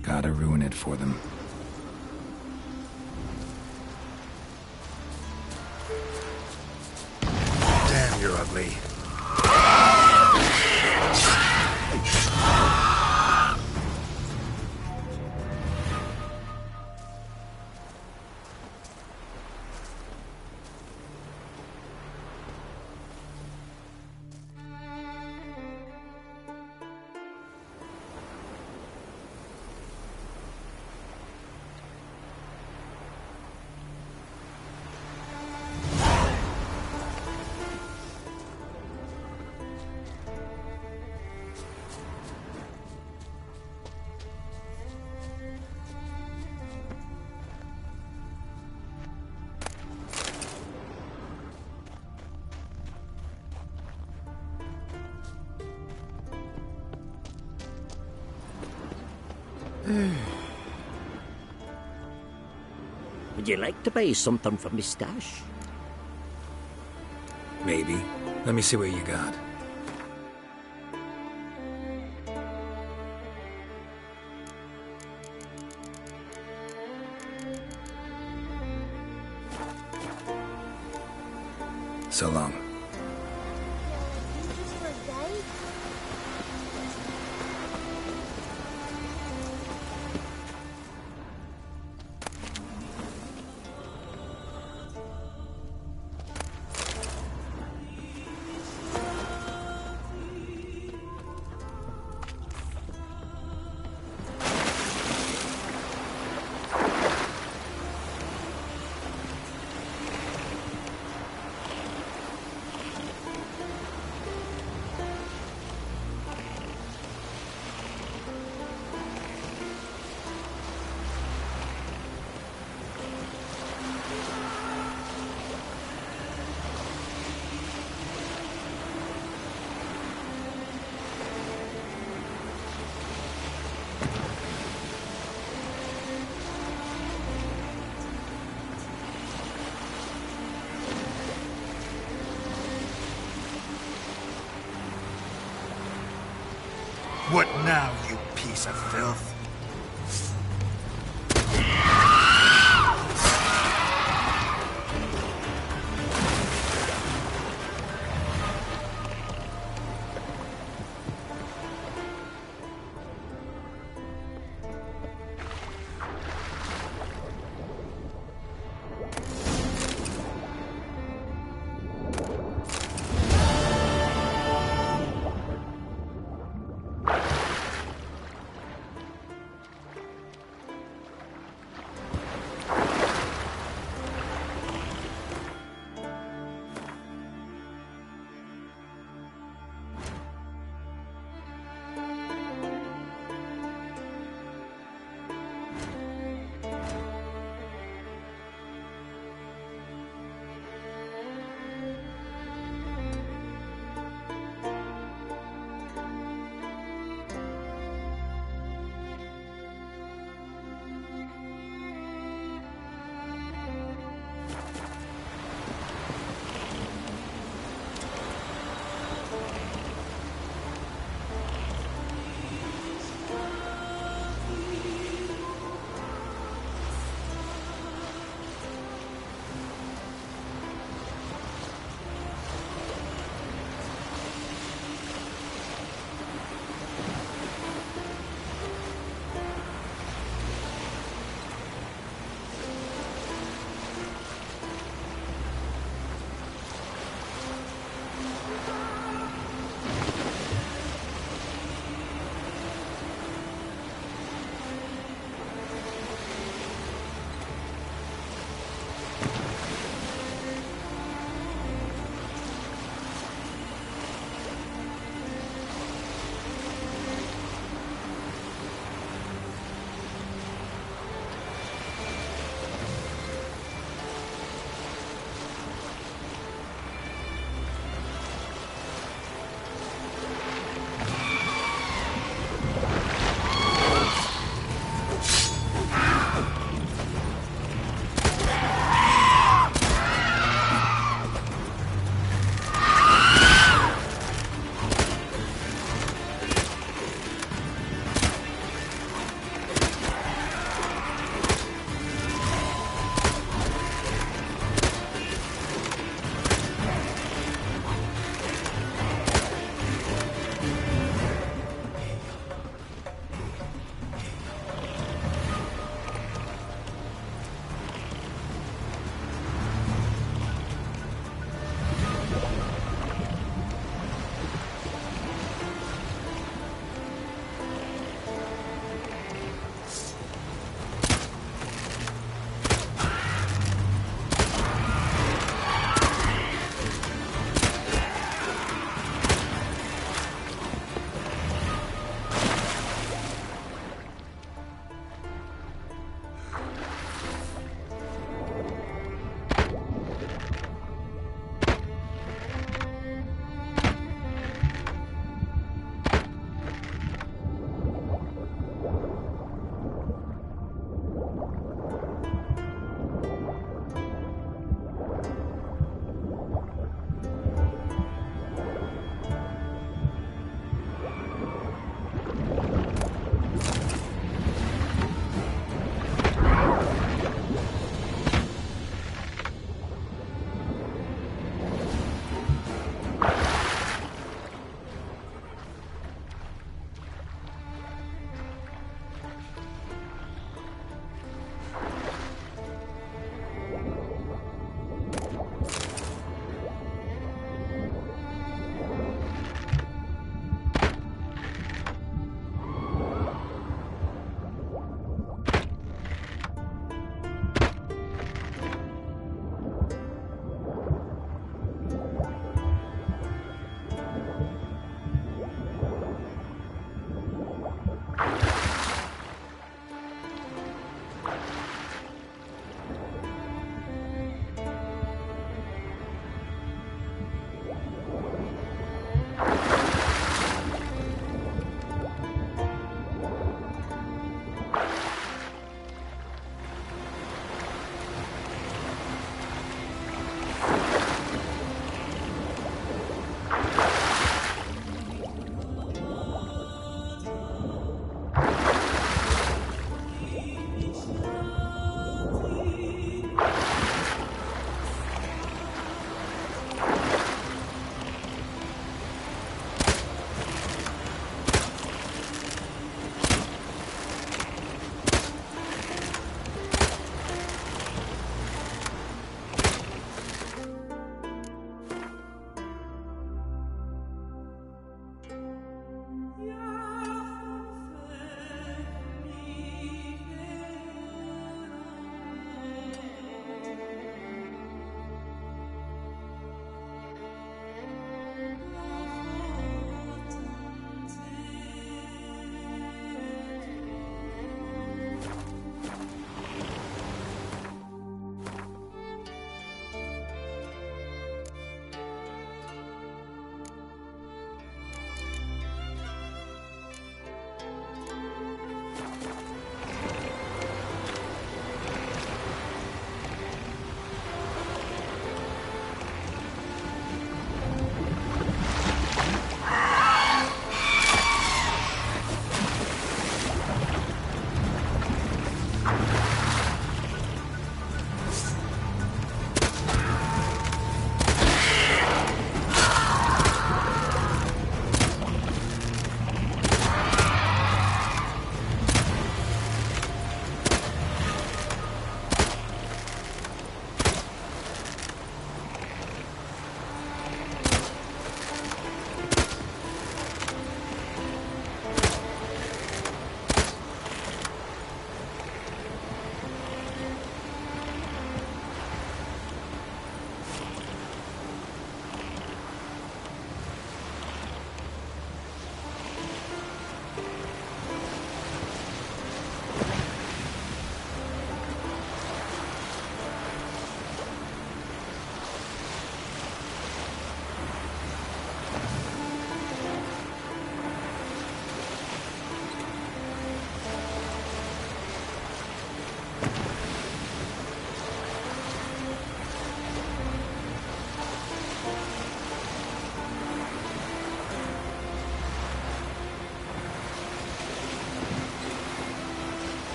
Gotta ruin it for them. Damn, you're ugly. Would you like to buy something from me stash? Maybe. Let me see what you got. So long. What now, you piece of filth?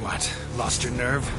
What? Lost your nerve?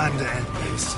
Time to end this.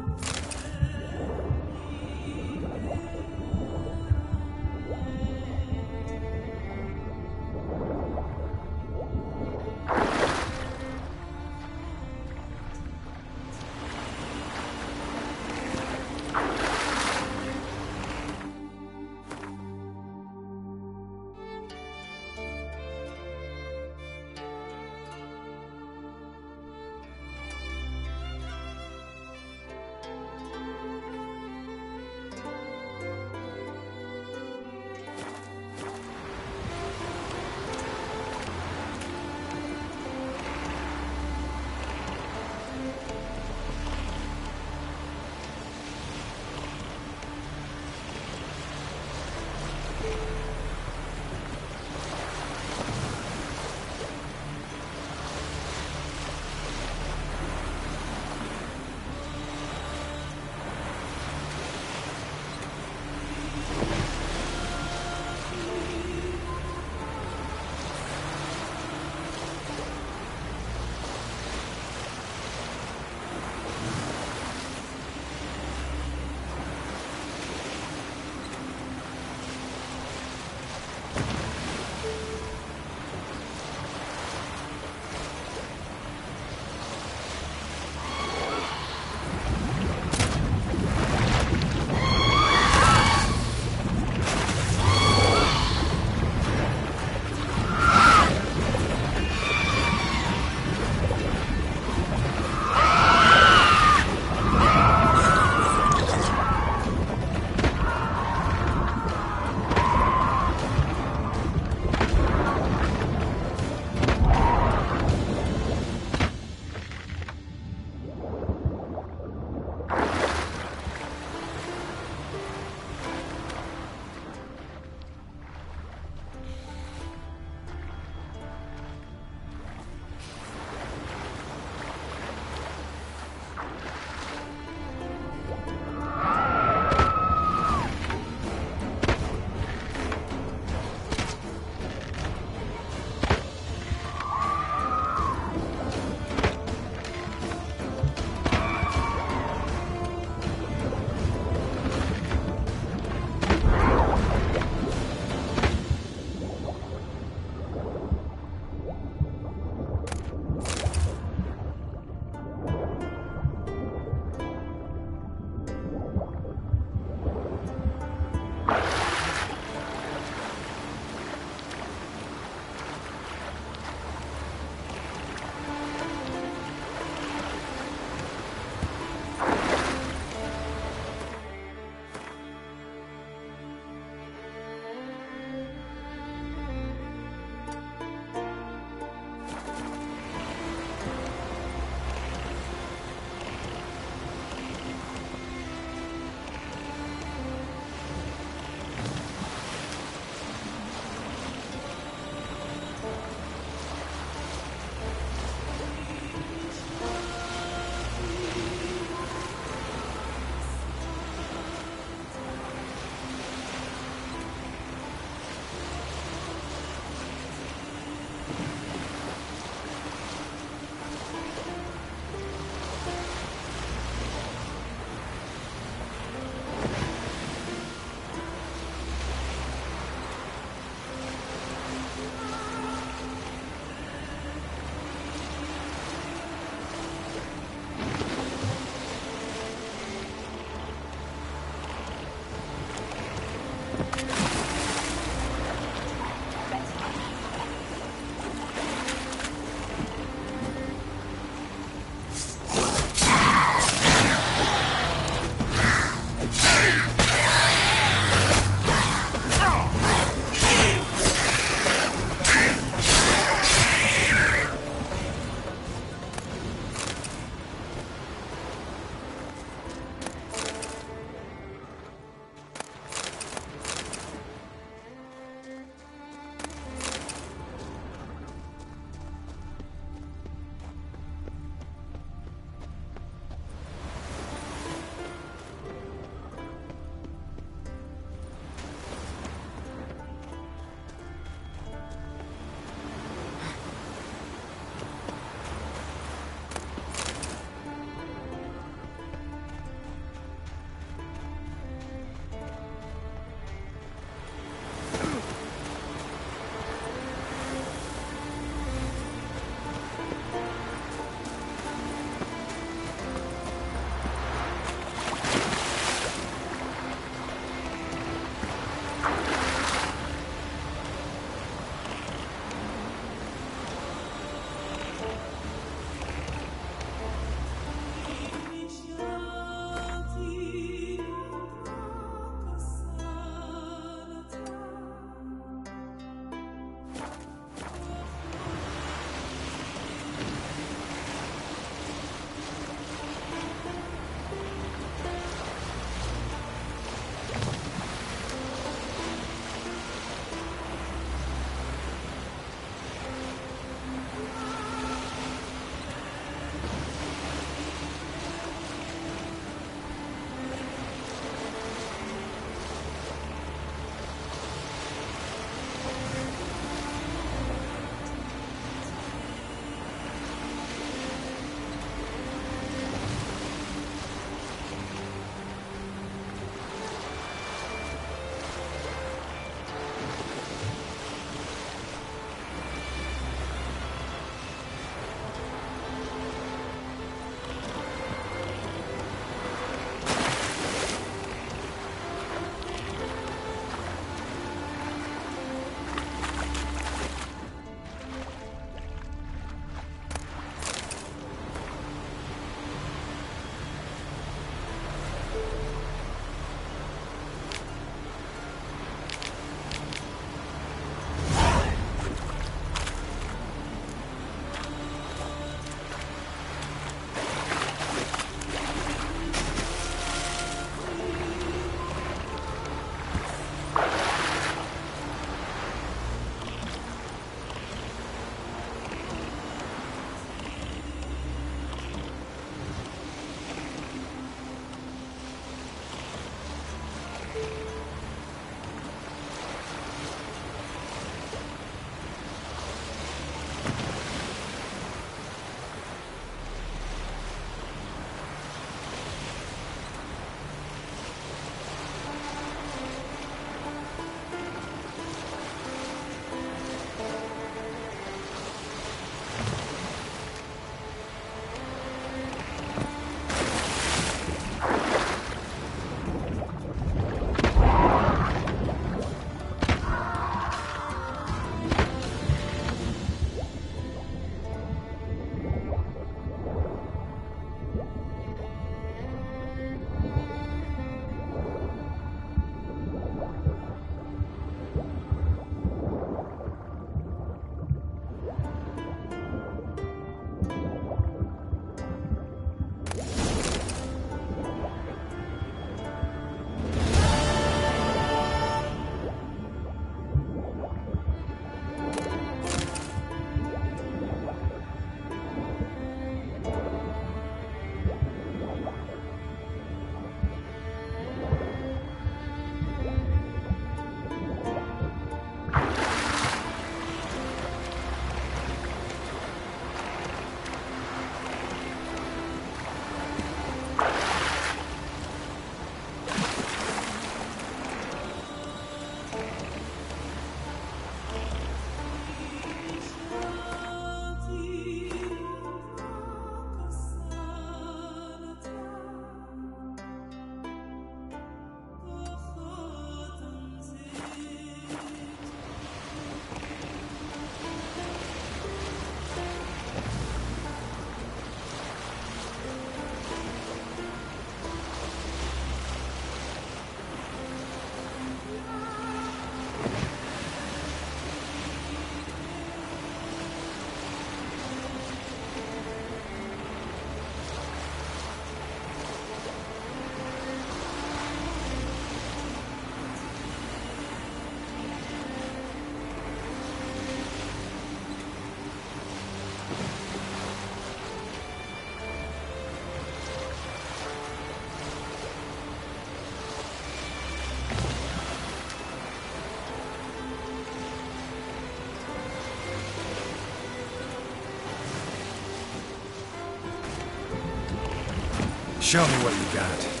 Show me what you got.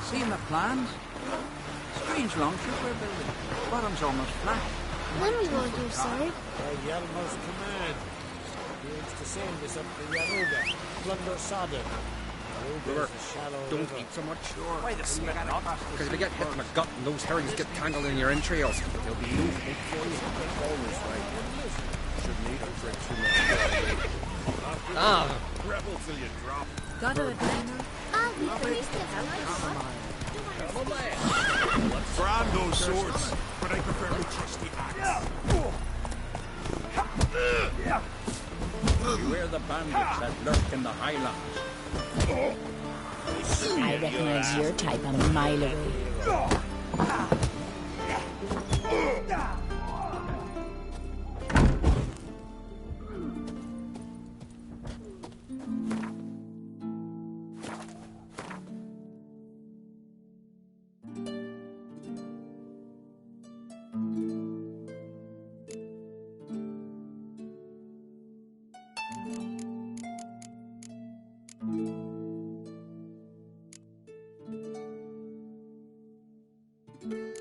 Seeing the plans? Strange longship we're building. Bottom's almost flat. When we will do, sir? By Yalma's command. He aims to send us up the Yaruga, plunder Sodom. Brother, don't eat so much. Why the spit not? Because if you get hit in the gut and those herrings get tangled in your entrails, there'll be no hope for you. Always right. Shouldn't eat or drink too much. Ah! Rebel till you drop. Got it, Dana. I'll be the least of Brand those swords, but I prefer to trust the axe. Beware the bandits that lurk in the highlands. I recognize your type a mile away. us.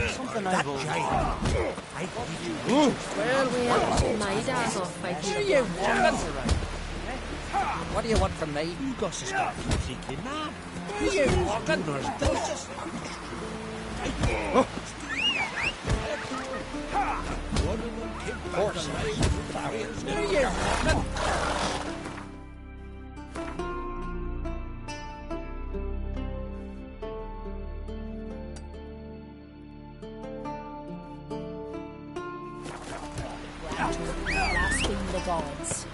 Something that I've giant. Well, my dad's off by Here you want. What do you want from me? You got us got a kidnap. Here you walking. One of them came back alive. Here you walking. Blaspheme the gods.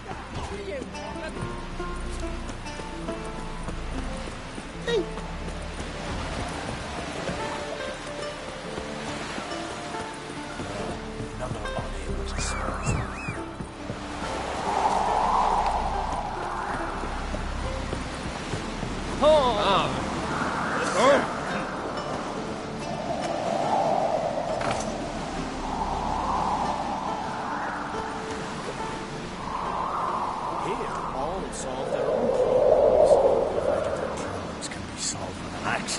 Another unable to spell. Here, all solve their own problems. Provided their problems can be solved with an axe.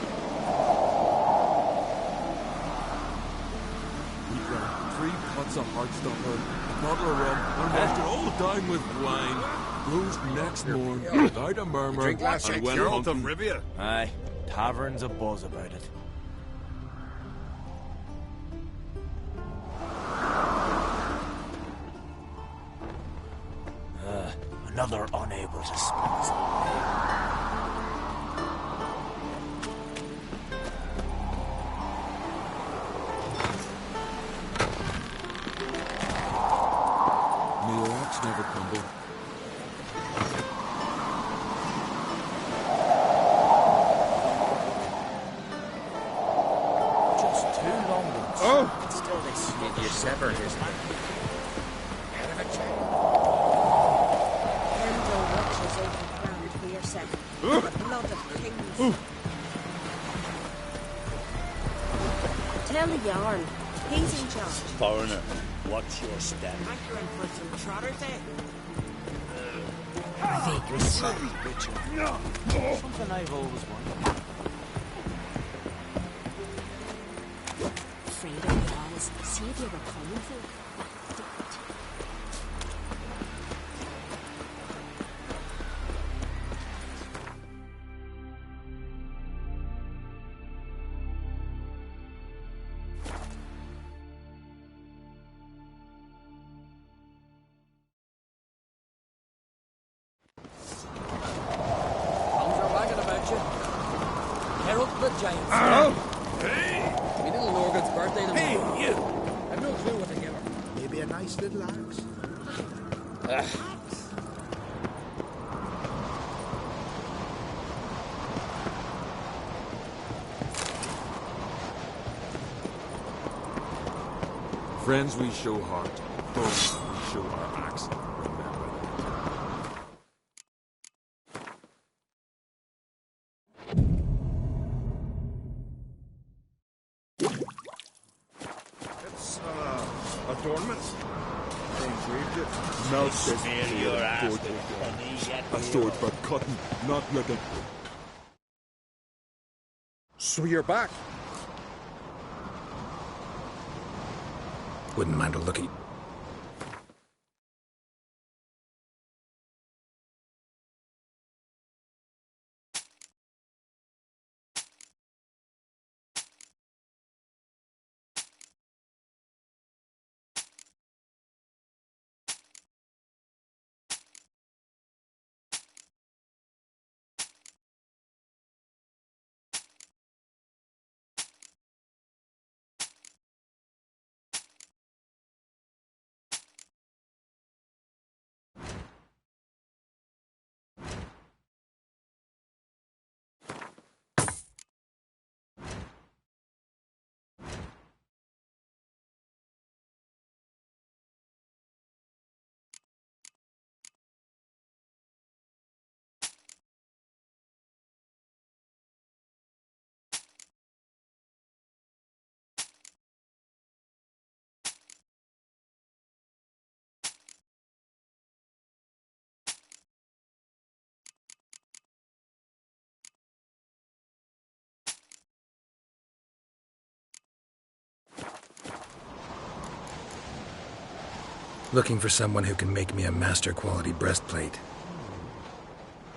We drank 3 pots of Heartstopper, a bottle of rum, and left it all down with wine. Rose next morn, without a murmur, Drink last and night, went Gerald hunting. of Rivia. Aye, tavern's a buzz about it. Another unable to spell his own name. May your axe never crumble. Just 2 long ones. Oh! And still this. Did you sever his head? Head of a chain. Hemdo watches over ground for your set. The blood of kings. Tell the yarn. He's in charge. Foreigner, what's your step? Hankering for some trotters, eh? Something I've always wanted. Freedom, guys. See if you were coming for. Tongues are wagging about you. Herald the Giants. Hey! Me little Morgan's birthday tomorrow. Hey, you! I've no clue what to give her. Maybe a nice little axe. Friends we show heart, foes we show our axe. Remember that. It's, adornments. They engraved it. Mouth says Smear your ass with honey yet. a sword for cutting, not licking. So you're back. Wouldn't mind a lookie. Looking for someone who can make me a master-quality breastplate.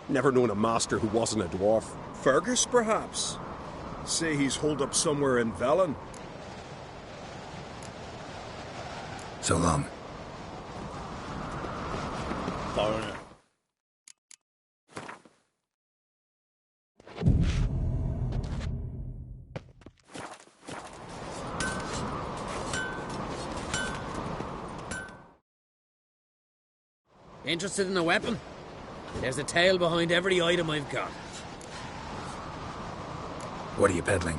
Never known a master who wasn't a dwarf. Fergus, perhaps? Say he's holed up somewhere in Velen. So long. Foreigner. Interested in a weapon? There's a tale behind every item I've got. What are you peddling?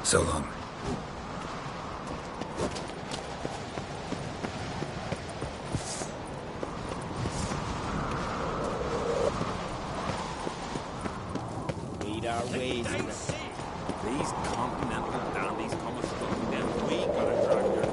So long. Made our ways in these continental dandies come a stuffing them. We gotta drag their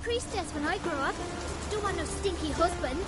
Priestess when I grow up. Don't want no stinky husband.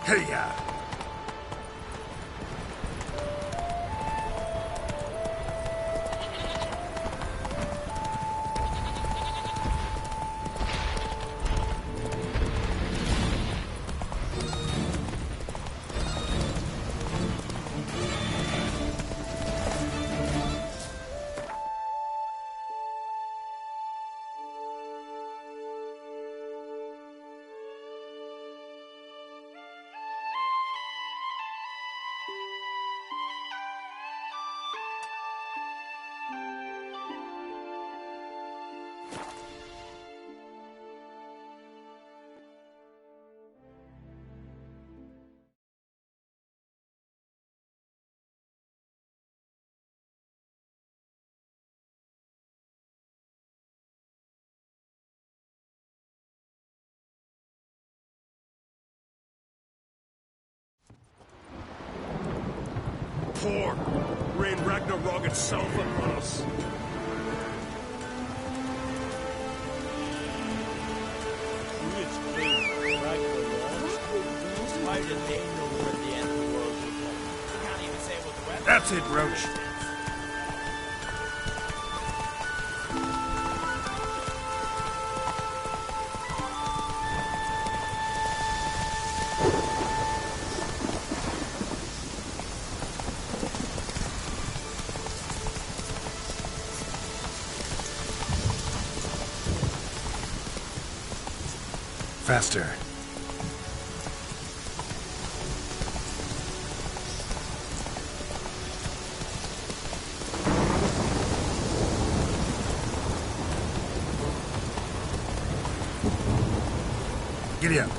Hiya! Poor rain Ragnarok itself upon us. Why did they know where the end of the world would come? You can't even say what the weather. That's it, Roach. Faster. Giddy up.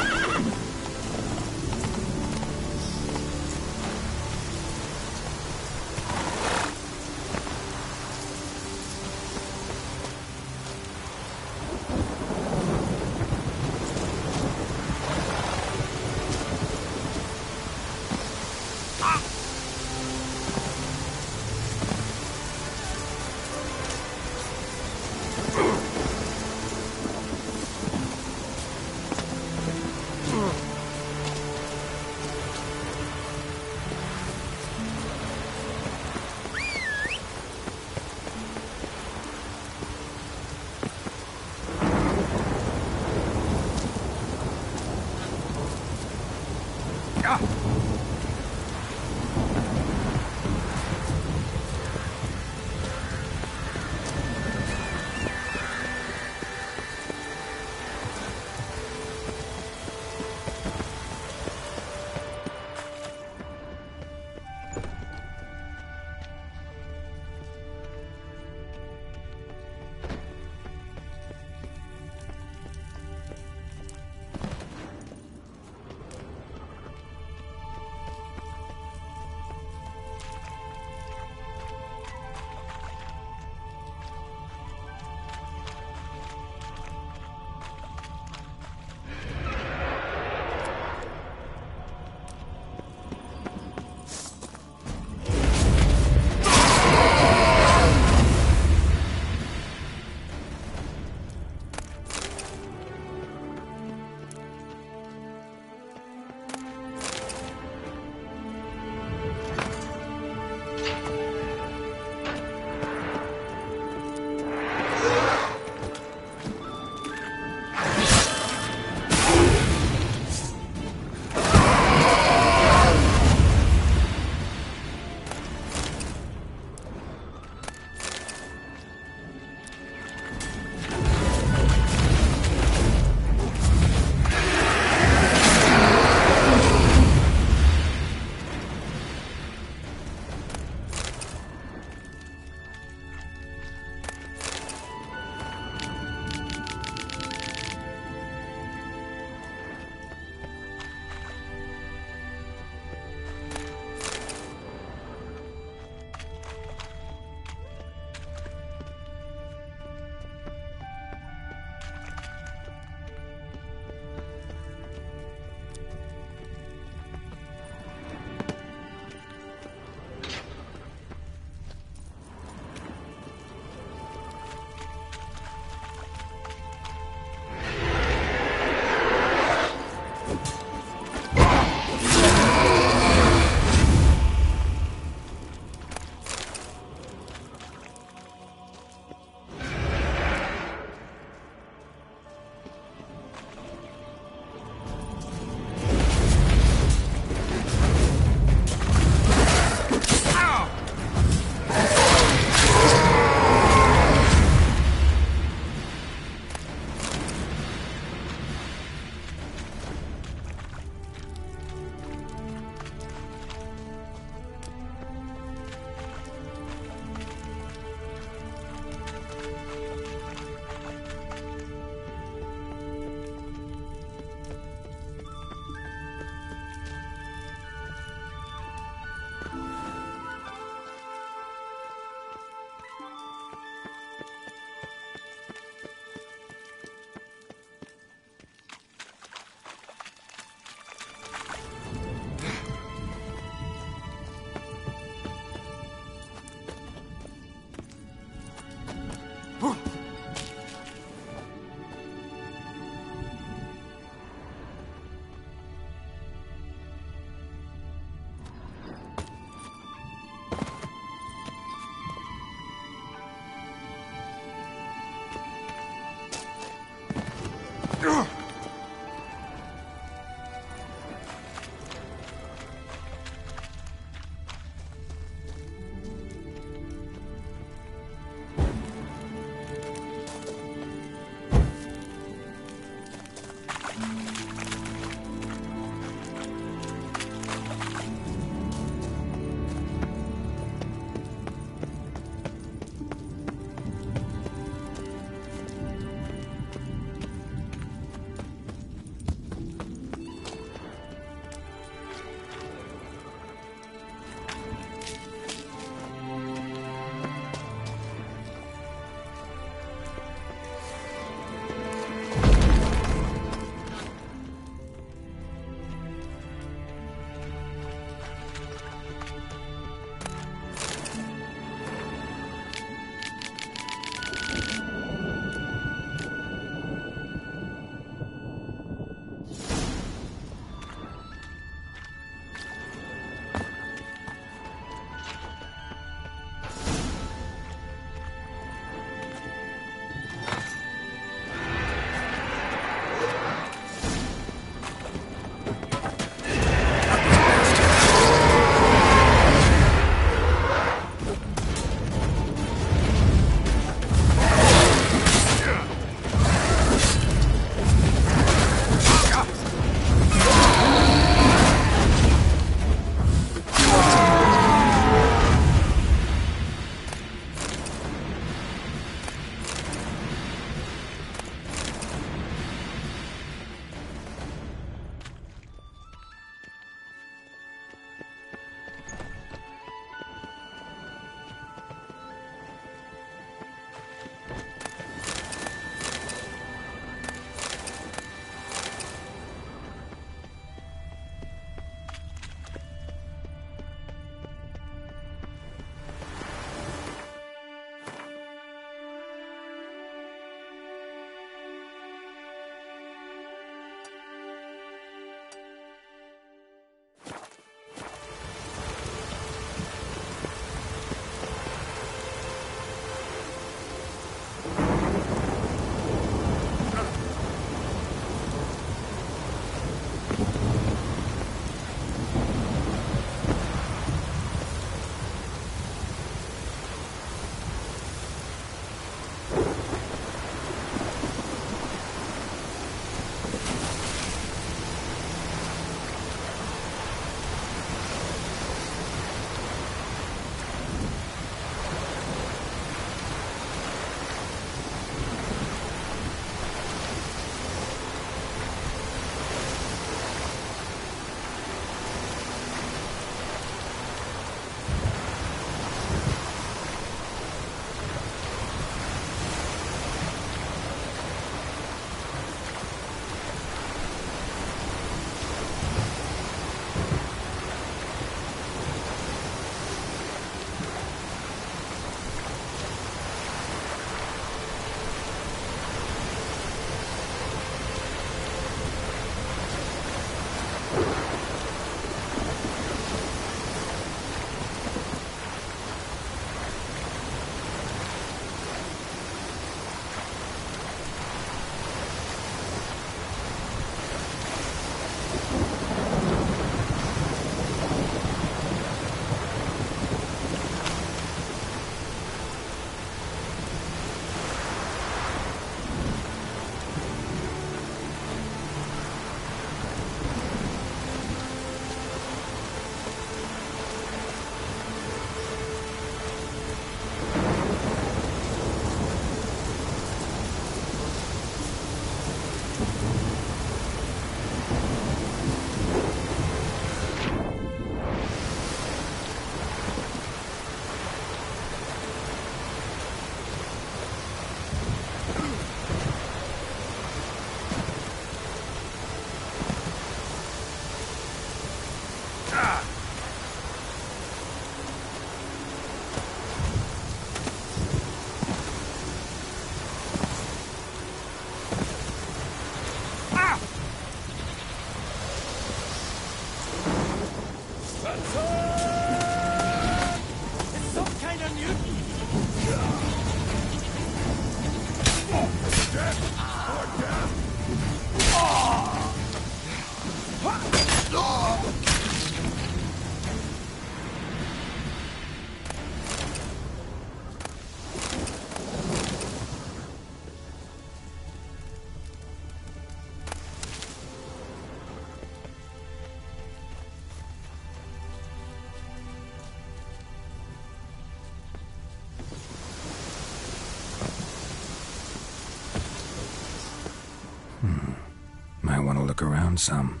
look around some.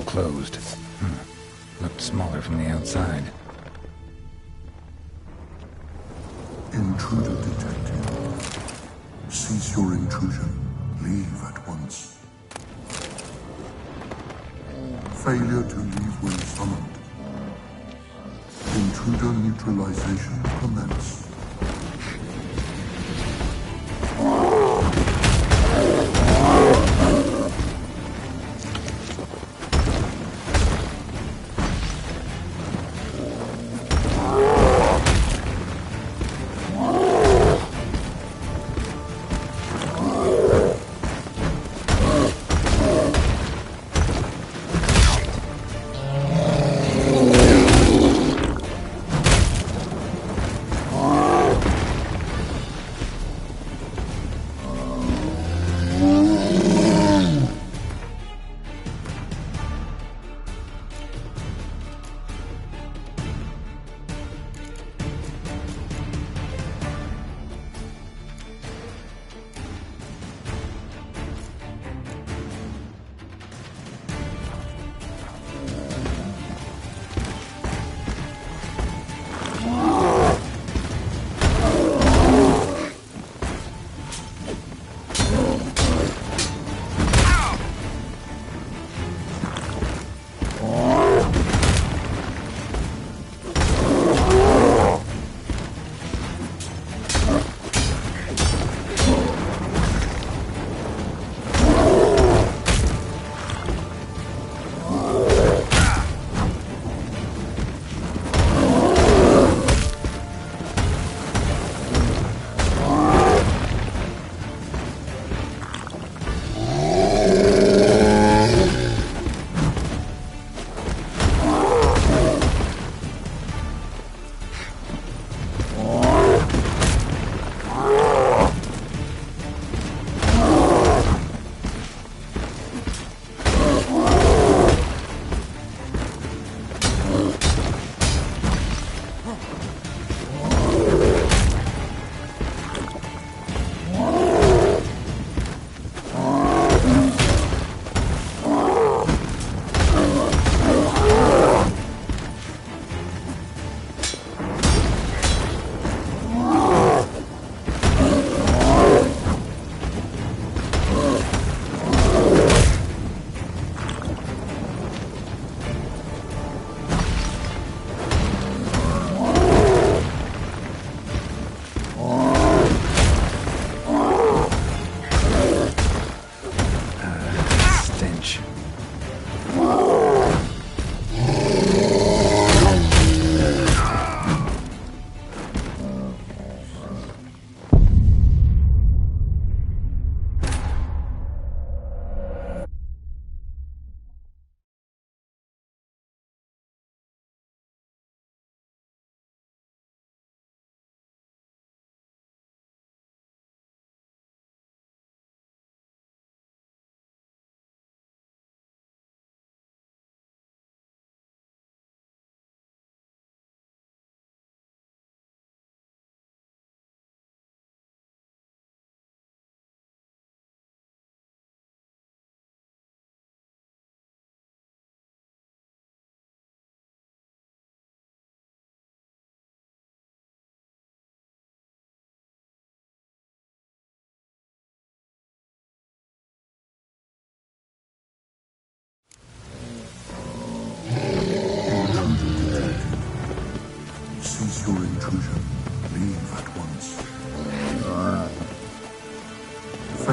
Closed. Looked smaller from the outside. Intruder detected. Cease your intrusion. Leave at once. Failure to leave when summoned. Intruder neutralization commence.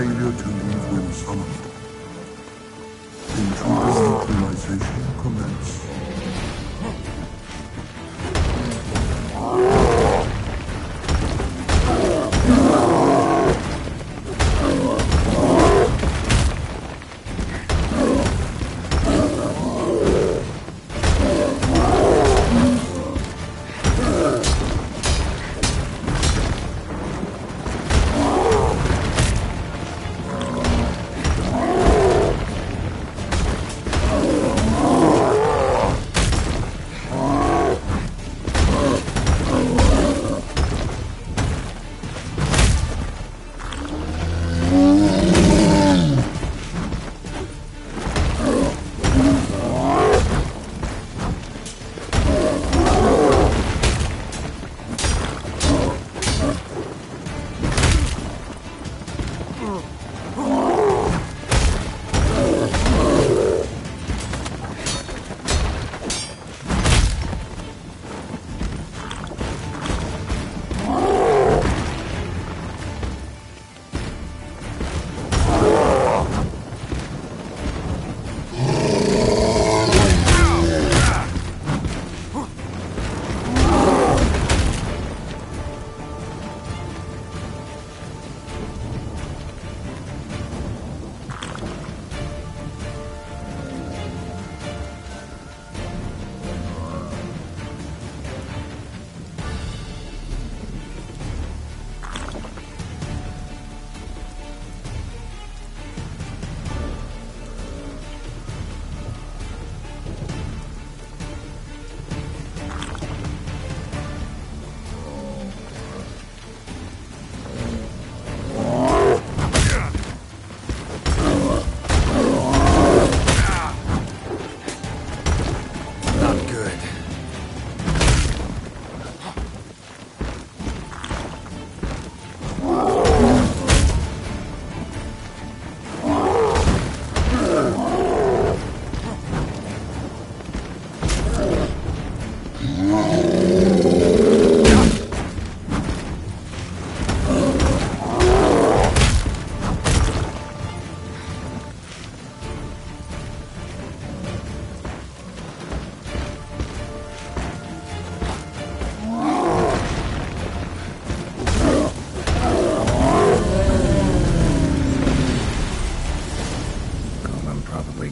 Failure to leave when summoned. Intruder neutralization commence.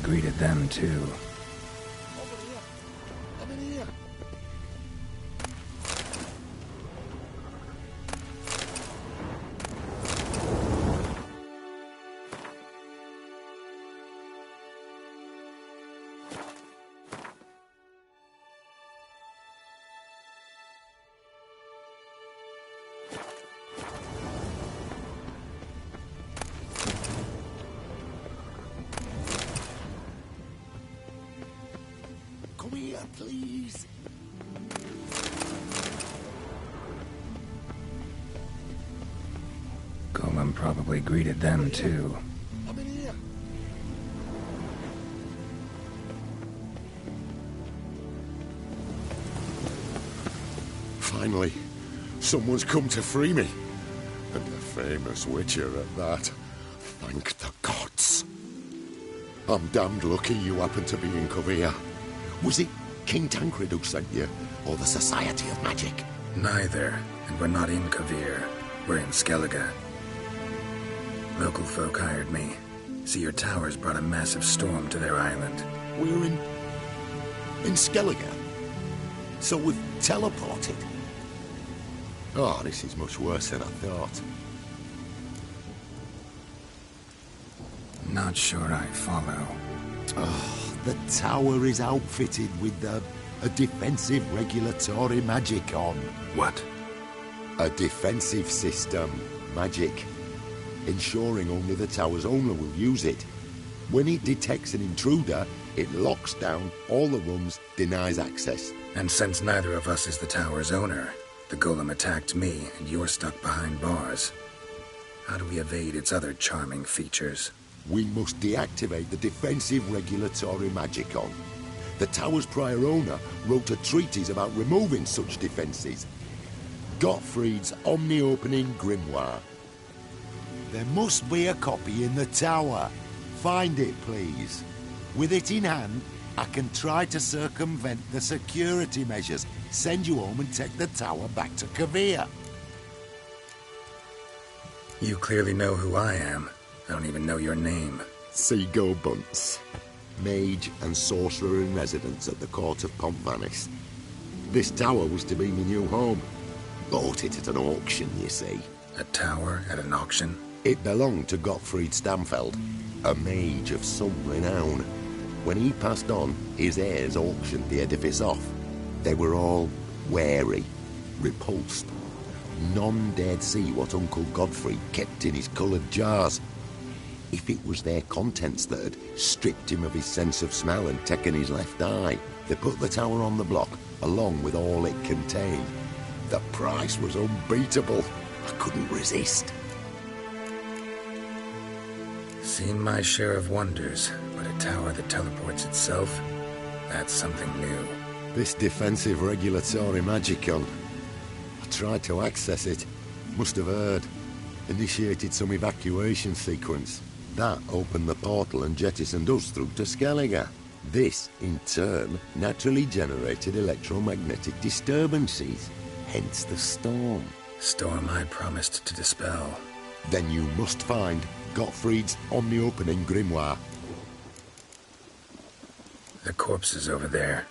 Greeted them too. Come here, please. Golem probably greeted them too. Come in here. Finally, someone's come to free me. And a famous witcher at that. Thank the gods. I'm damned lucky you happen to be in Kovir. Was it King Tancred who sent you, or the Society of Magic? Neither, and we're not in Kovir. We're in Skellige. Local folk hired me. See, your towers brought a massive storm to their island. We're in Skellige? So we've teleported? Oh, this is much worse than I thought. Not sure I follow. Oh, the tower is outfitted with a defensive regulatory magic on. What? A defensive system. Magic. Ensuring only the tower's owner will use it. When it detects an intruder, it locks down all the rooms, denies access. And since neither of us is the tower's owner, the golem attacked me and you're stuck behind bars. How do we evade its other charming features? We must deactivate the defensive regulatory magicon. The tower's prior owner wrote a treatise about removing such defenses. Gottfried's Omni-Opening Grimoire. There must be a copy in the tower. Find it, please. With it in hand, I can try to circumvent the security measures, send you home and take the tower back to Kavir. You clearly know who I am. I don't even know your name. Seagull Bunce, mage and sorcerer in residence at the court of Pontvanis. This tower was to be my new home. Bought it at an auction, you see. A tower at an auction? It belonged to Gottfried Stamfeld, a mage of some renown. When he passed on, his heirs auctioned the edifice off. They were all wary, repulsed. None dared see what Uncle Godfrey kept in his coloured jars. If it was their contents that had stripped him of his sense of smell and taken his left eye, they put the tower on the block, along with all it contained. The price was unbeatable. I couldn't resist. Seen my share of wonders, but a tower that teleports itself, that's something new. This defensive regulatory magicon. I tried to access it. Must have heard. Initiated some evacuation sequence. That opened the portal and jettisoned us through to Skellige. This, in turn, naturally generated electromagnetic disturbances. Hence the storm. Storm I promised to dispel. Then you must find Gottfried's omni-opening grimoire. The corpses over there.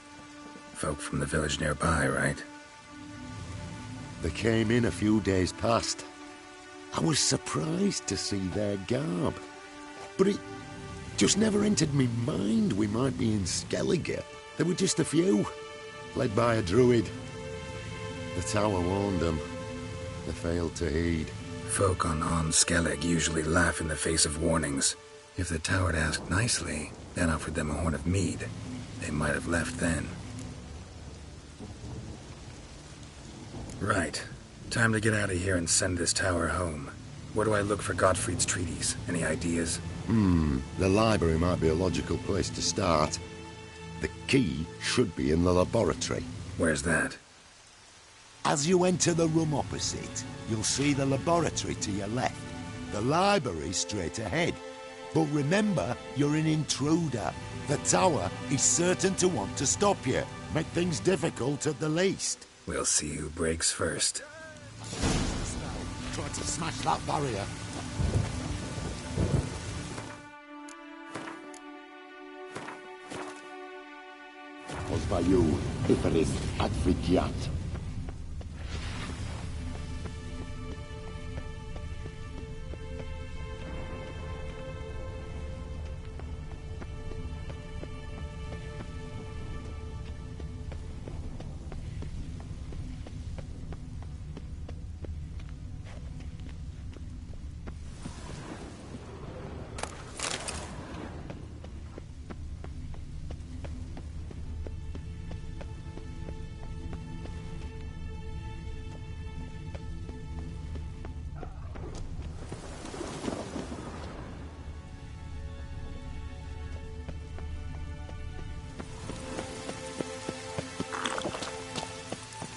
Folk from the village nearby, right? They came in a few days past. I was surprised to see their garb. But it just never entered me mind we might be in Skellige. There were just a few, led by a druid. The tower warned them. They failed to heed. Folk on Skellig usually laugh in the face of warnings. If the tower had asked nicely, then offered them a horn of mead, they might have left then. Right. Time to get out of here and send this tower home. Where do I look for Gottfried's treaties? Any ideas? The library might be a logical place to start. The key should be in the laboratory. Where's that? As you enter the room opposite, you'll see the laboratory to your left. The library straight ahead. But remember, you're an intruder. The tower is certain to want to stop you. Make things difficult at the least. We'll see who breaks first. Try to smash that barrier. Osvayu, Iferis, Advigiat.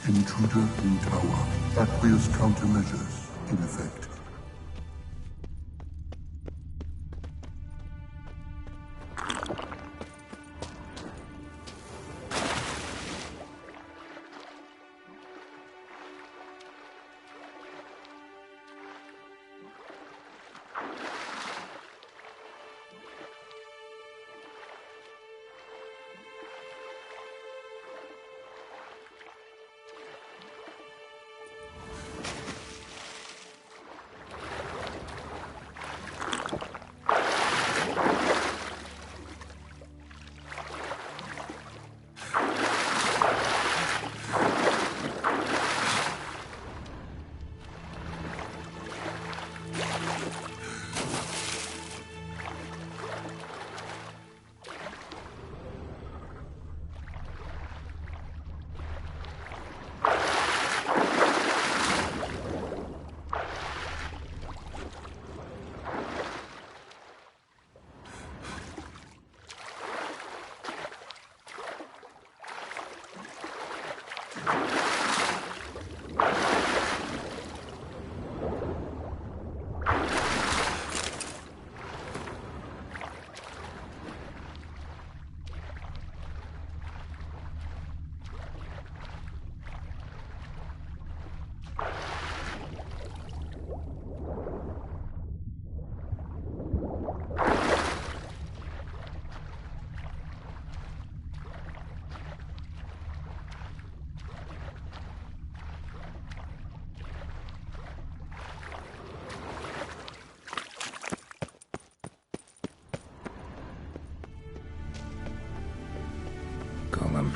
Intruder in tower. Aqueous countermeasures in effect.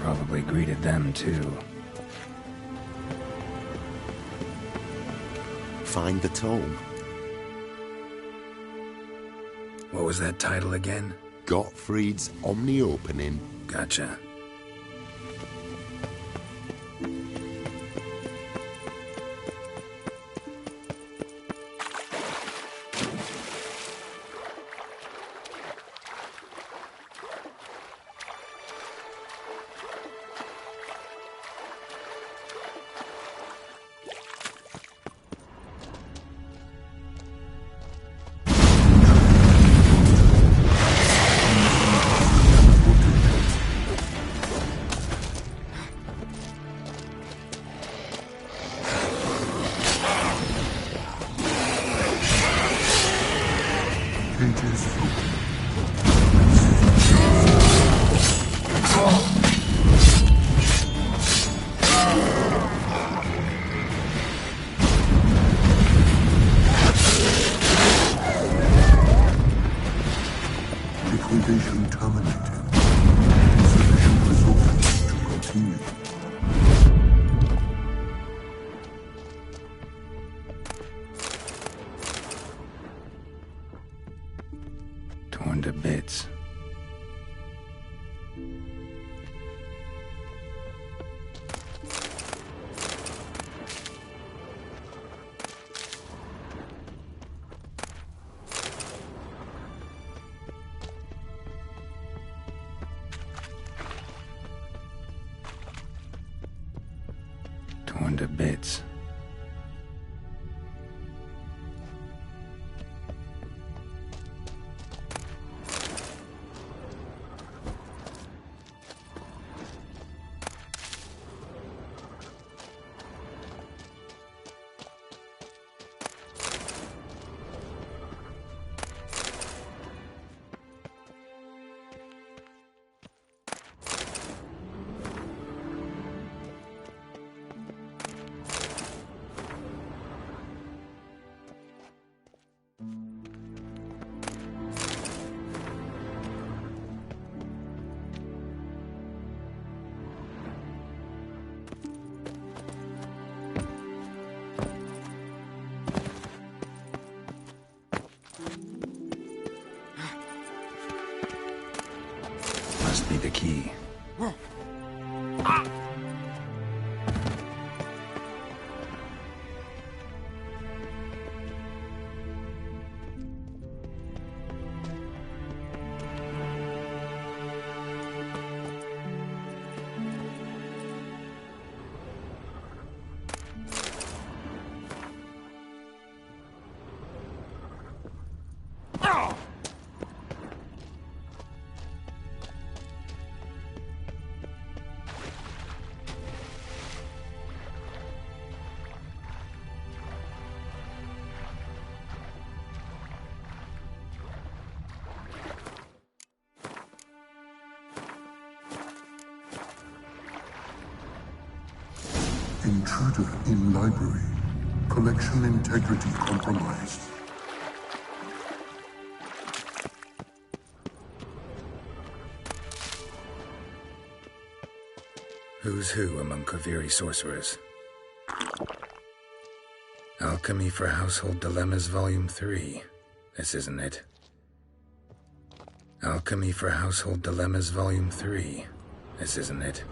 probably greeted them too. Find the tome. What was that title again? Gottfried's Omni-Opening. Gotcha. Liquidation terminated. Sufficient resources to continue. Torn to bits. Torn to bits. Must be the key. Intruder in library. Collection integrity compromised. Who's who among Kaviri sorcerers? Alchemy for Household Dilemmas, Volume 3. This isn't it. Alchemy for Household Dilemmas, Volume 3. This isn't it.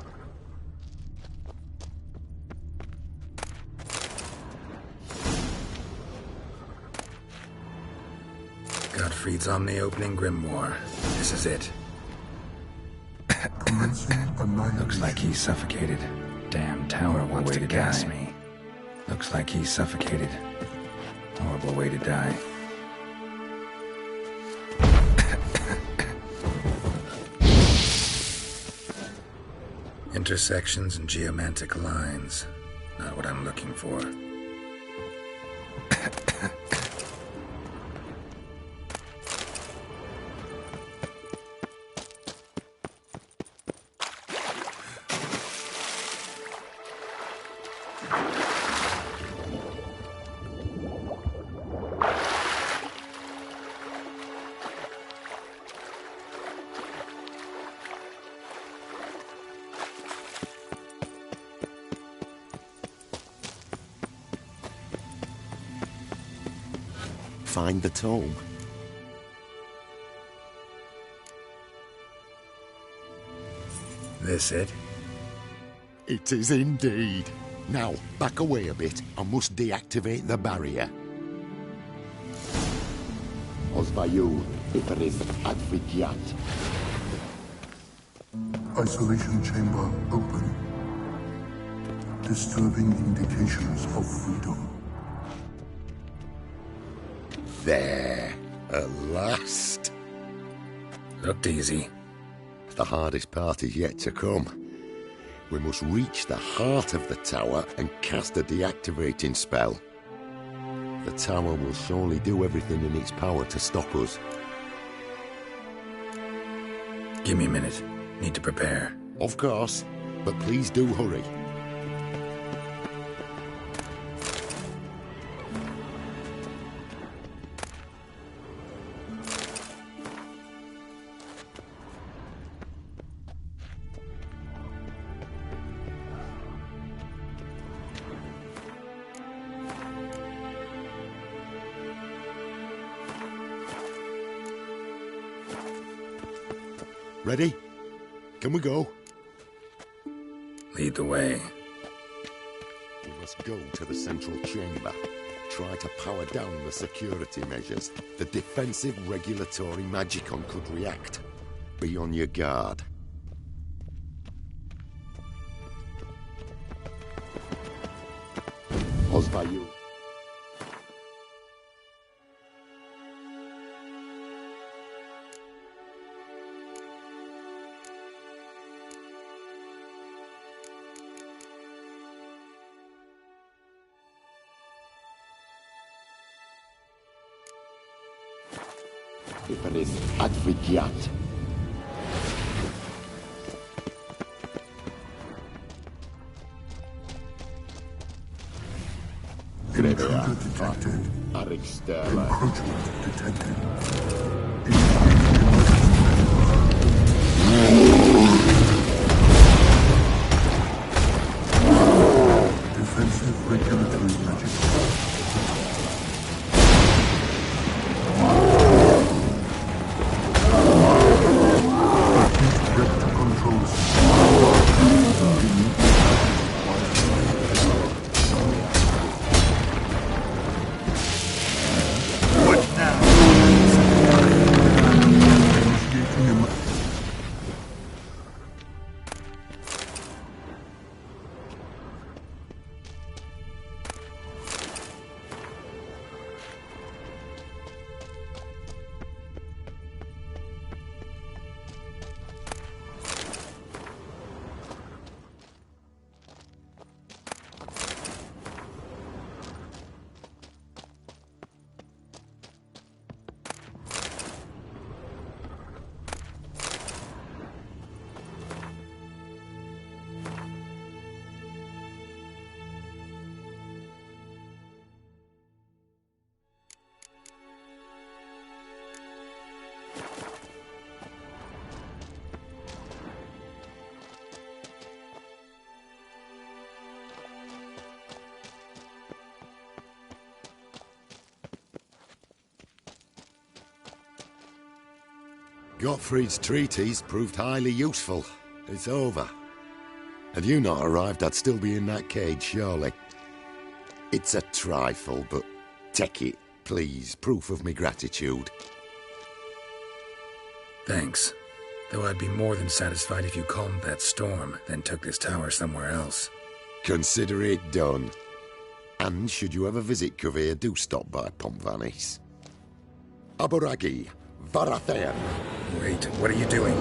Gottfried's Omni-Opening Grimoire. This is it. Looks like he's suffocated. Damn tower wants to gas me. Looks like he's suffocated. Horrible way to die. Intersections and geomantic lines. Not what I'm looking for. find the tome. This it? It is indeed. Now, back away a bit. I must deactivate the barrier. Osvayu, Iperis, Advigiat. Isolation chamber open. Disturbing indications of freedom. There, at last. Looked easy. The hardest part is yet to come. We must reach the heart of the tower and cast a deactivating spell. The tower will surely do everything in its power to stop us. Give me a minute. Need to prepare. Of course, but please do hurry. Ready? Can we go? Lead the way. We must go to the central chamber. Try to power down the security measures. The defensive regulatory magicon could react. Be on your guard. Osvayu. Iperis Advigiat. Intruder detected. Arixterla. Encroachment detected. Defensive regulatory magic. Gottfried's treatise proved highly useful. It's over. Had you not arrived, I'd still be in that cage, surely. It's a trifle, but take it, please. Proof of me gratitude. Thanks. Though I'd be more than satisfied if you calmed that storm, then took this tower somewhere else. Consider it done. And should you ever visit Cuvea, do stop by Pompvanis. Aburagi, Varathayan. Wait, what are you doing?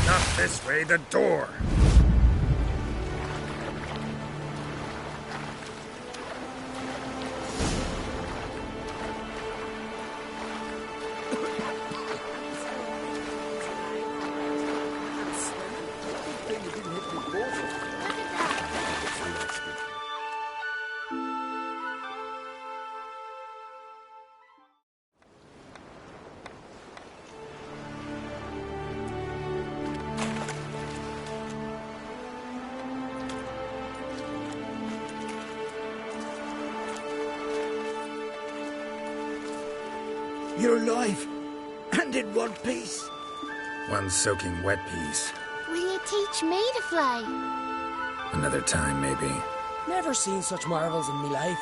Not this way, the door! You're alive. And in one piece. One soaking wet piece. Will you teach me to fly? Another time, maybe. Never seen such marvels in me life.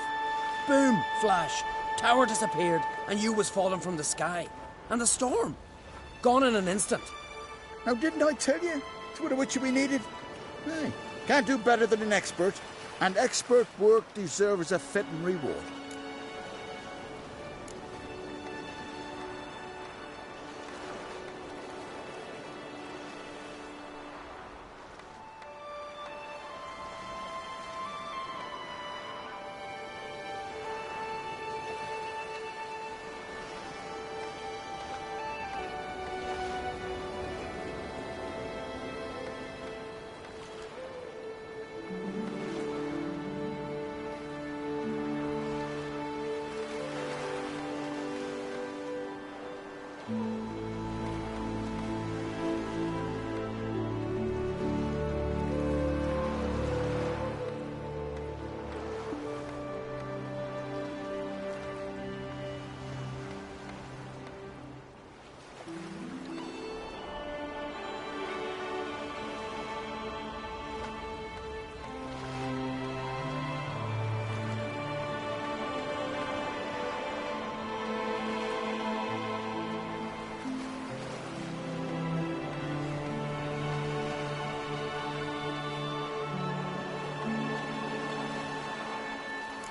Boom, flash, tower disappeared, and you was falling from the sky. And the storm. Gone in an instant. Now, didn't I tell you? It's what a witcher we needed. Hey, can't do better than an expert. And expert work deserves a fitting reward.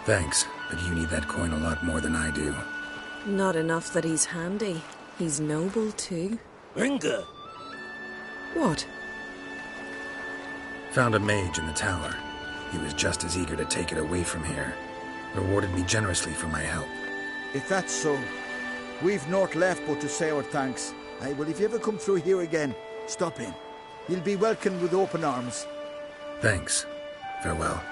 Thanks, but you need that coin a lot more than I do. Not enough that he's handy. He's noble too. Inga! What? Found a mage in the tower. He was just as eager to take it away from here. Rewarded me generously for my help. If that's so, we've naught left but to say our thanks. Aye, well, if you ever come through here again, stop in. You'll be welcomed with open arms. Thanks. Farewell.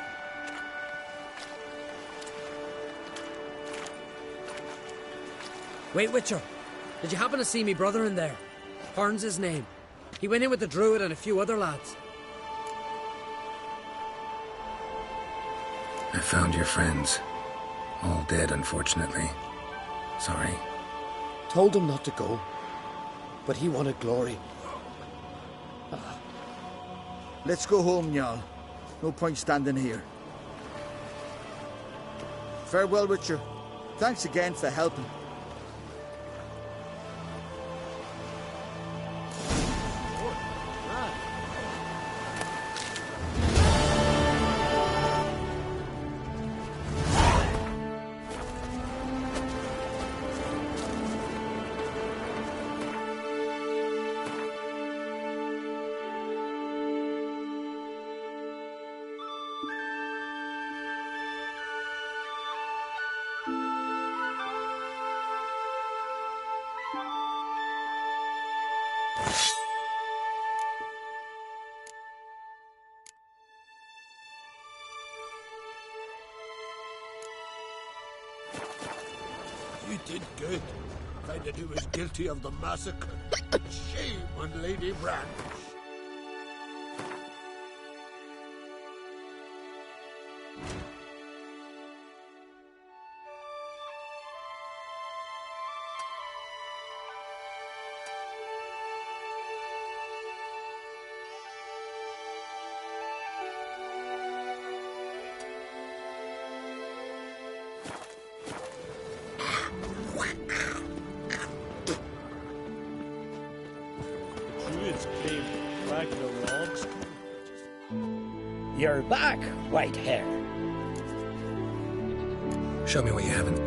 Wait, Witcher. Did you happen to see me brother in there? Horn's his name. He went in with the druid and a few other lads. I found your friends. All dead, unfortunately. Sorry. Told him not to go. But he wanted glory. Let's go home, Jarl. No point standing here. Farewell, Witcher. Thanks again for helping. You did good. Found that he was guilty of the massacre. Shame on Lady Branch. You're back, white hair. Show me what you haven't.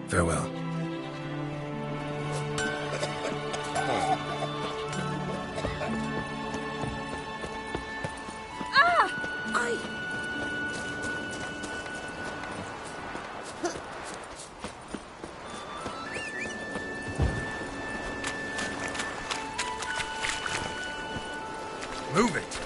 Farewell. Move it!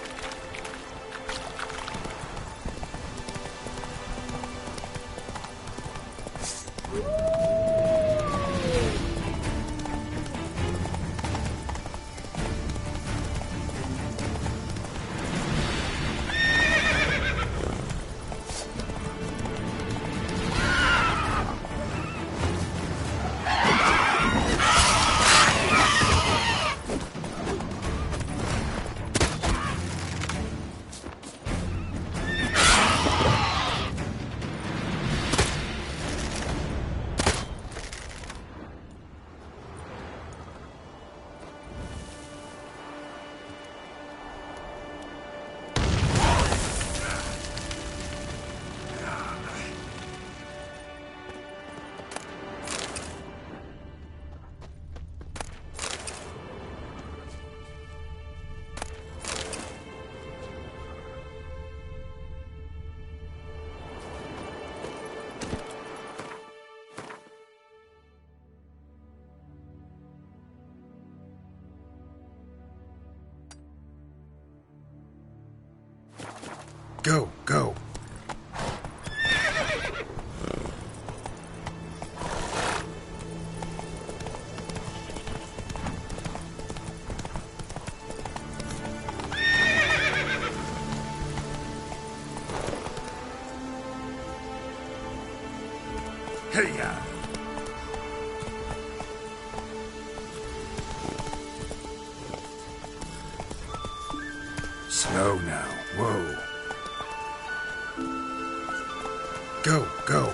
Go, go. Hey-ya. Slow now. Whoa. Go, go.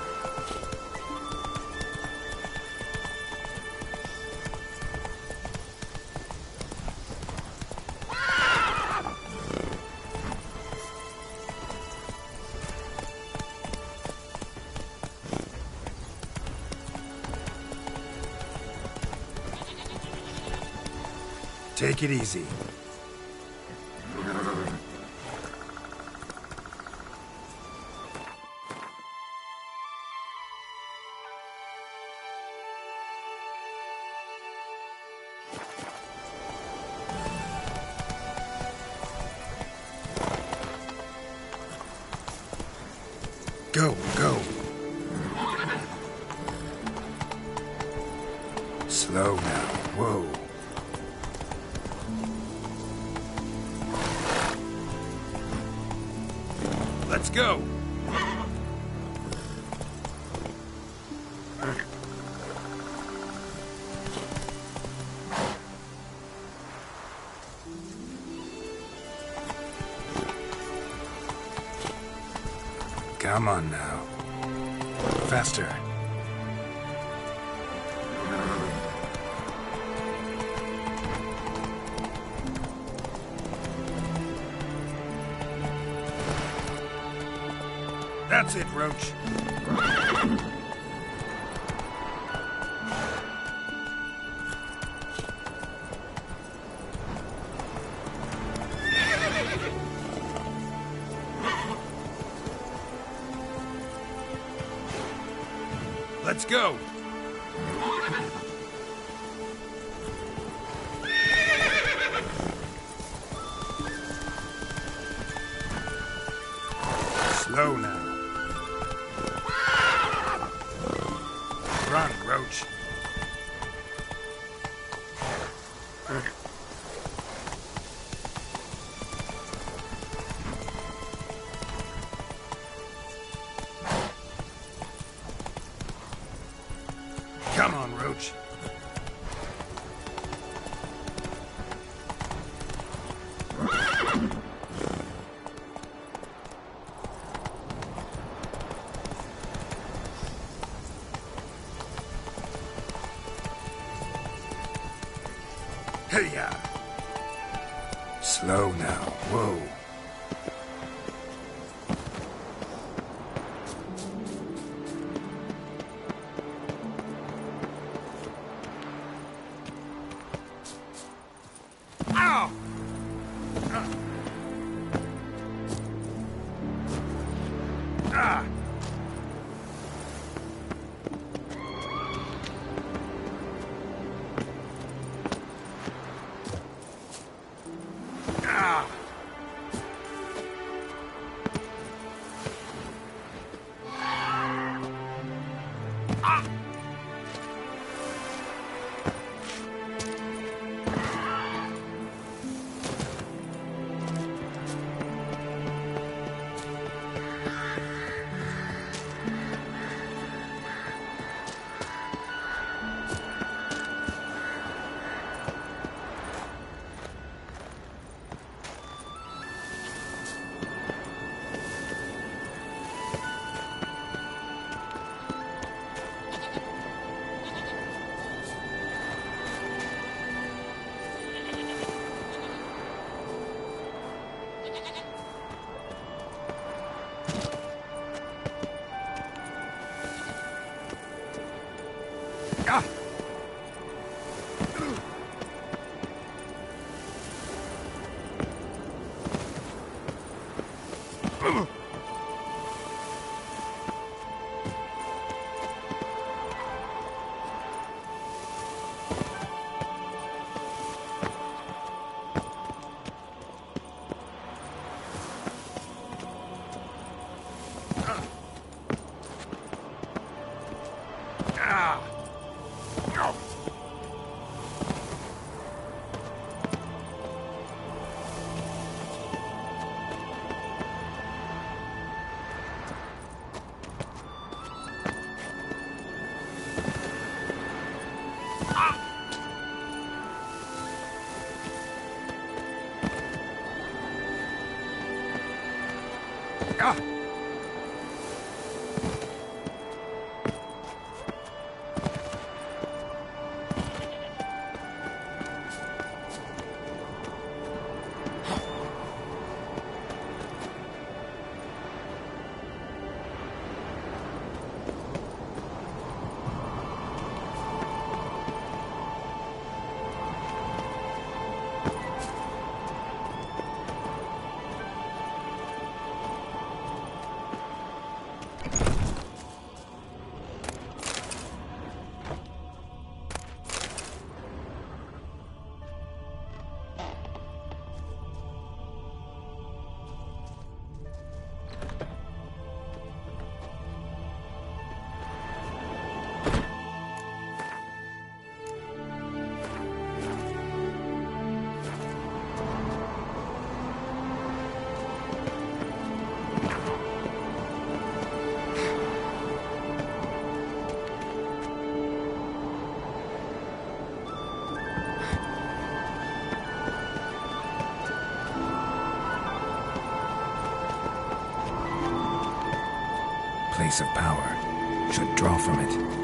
Take it easy. Go, go. Slow now. Whoa. Let's go. Come on now. Faster. That's it, Roach. Let's go. Slow now. Run, Roach. Come on, Roach. Hey-ya! Slow now. Whoa. Ow! Ah! Ah! Place of power. Should draw from it.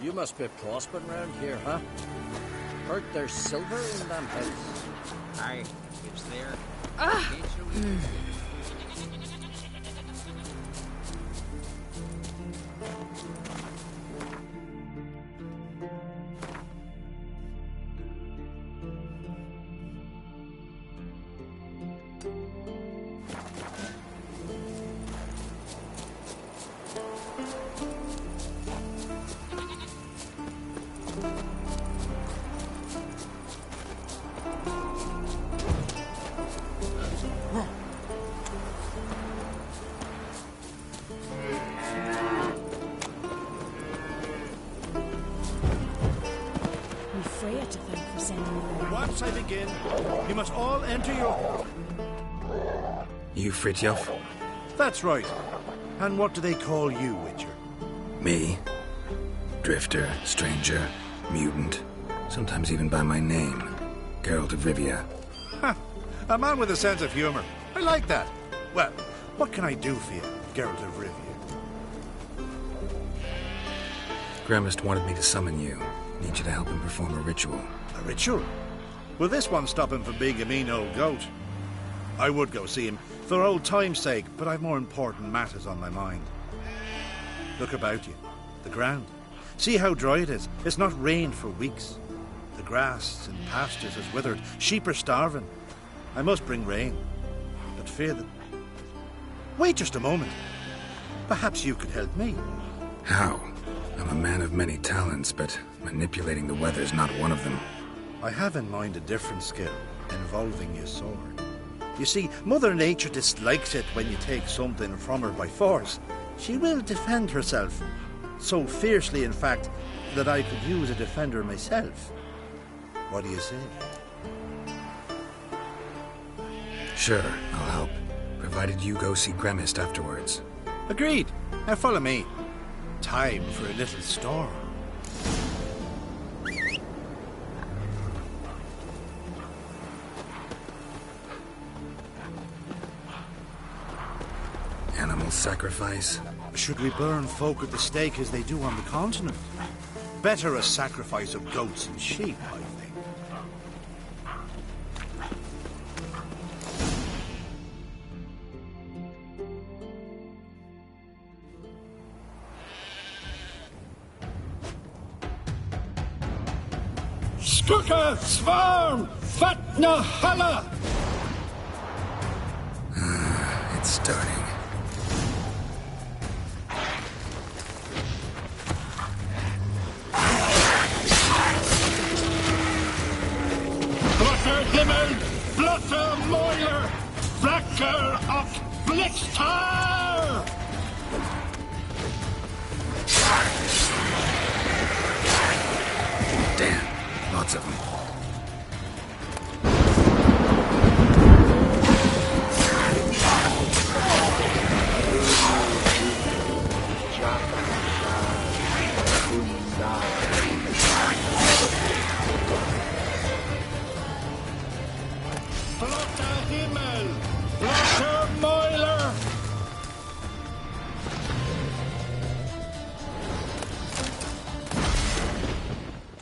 You must be prospering round here, huh? Heard there's silver in them hills. Aye, it's there. Ah! Once I begin, you must all enter your... You Fritjof? That's right. And what do they call you, Witcher? Me? Drifter, stranger, mutant, sometimes even by my name. Geralt of Rivia. Ha! A man with a sense of humour. I like that. Well, what can I do for you, Geralt of Rivia? Gremist wanted me to summon you. Need you to help him perform a ritual. A ritual? Will this one stop him from being a mean old goat? I would go see him for old time's sake, but I've more important matters on my mind. Look about you. The ground. See how dry it is. It's not rained for weeks. The grass in pastures is withered. Sheep are starving. I must bring rain, but fear that... Wait just a moment. Perhaps you could help me. How? I'm a man of many talents, but manipulating the weather's not one of them. I have in mind a different skill, involving your sword. You see, Mother Nature dislikes it when you take something from her by force. She will defend herself. So fiercely, in fact, that I could use a defender myself. What do you say? Sure, I'll help, provided you go see Gremist afterwards. Agreed. Now follow me. Time for a little storm. Animal sacrifice? Should we burn folk at the stake as they do on the continent? Better a sacrifice of goats and sheep, I think. Skugga, Svarm, Fatna, Hala! It's starting. Blotter Himmel, Blotter Moiler, Blacker och Blixtar! Damn, lots of them. Blotter Himmel, Blotter Moiler!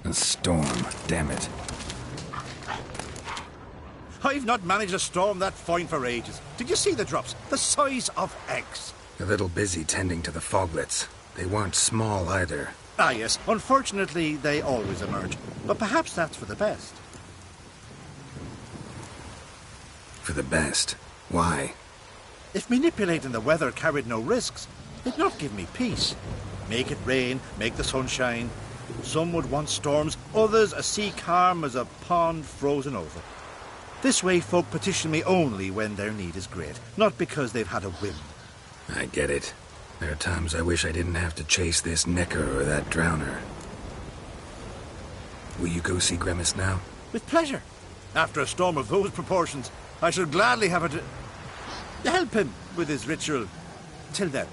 A storm, damn it. I've not managed a storm that fine for ages. Did you see the drops? The size of eggs. A little busy tending to the foglets. They weren't small either. Ah, yes. Unfortunately, they always emerge. But perhaps that's for the best. For the best? Why? If manipulating the weather carried no risks, it'd not give me peace. Make it rain, make the sun shine. Some would want storms, others a sea calm as a pond frozen over. This way folk petition me only when their need is great, not because they've had a whim. I get it. There are times I wish I didn't have to chase this necker or that drowner. Will you go see Grimace now? With pleasure. After a storm of those proportions, I shall gladly have it to help him with his ritual. Till then.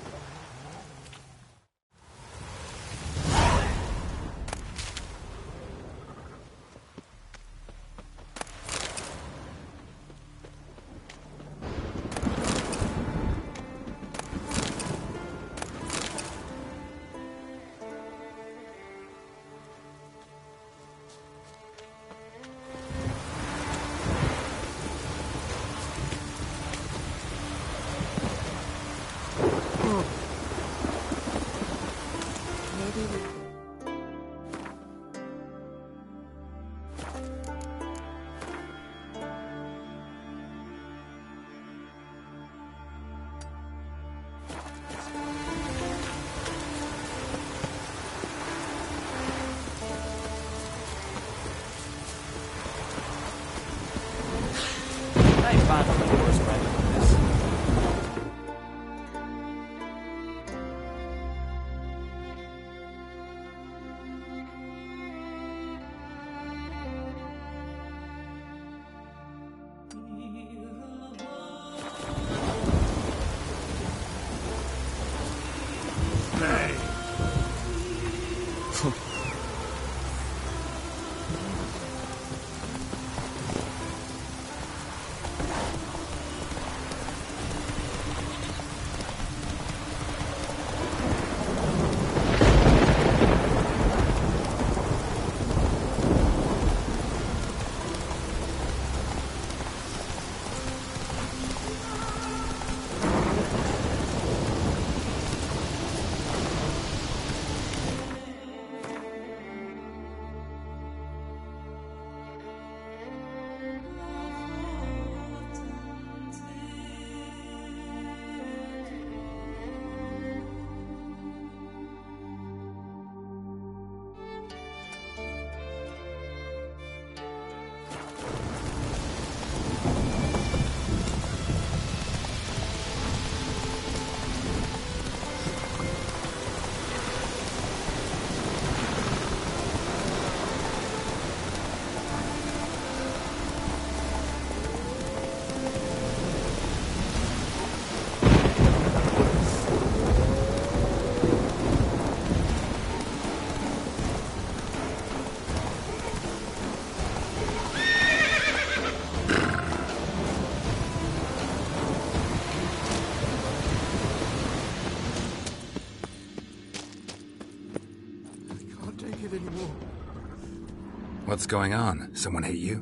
What's going on? Someone hit you?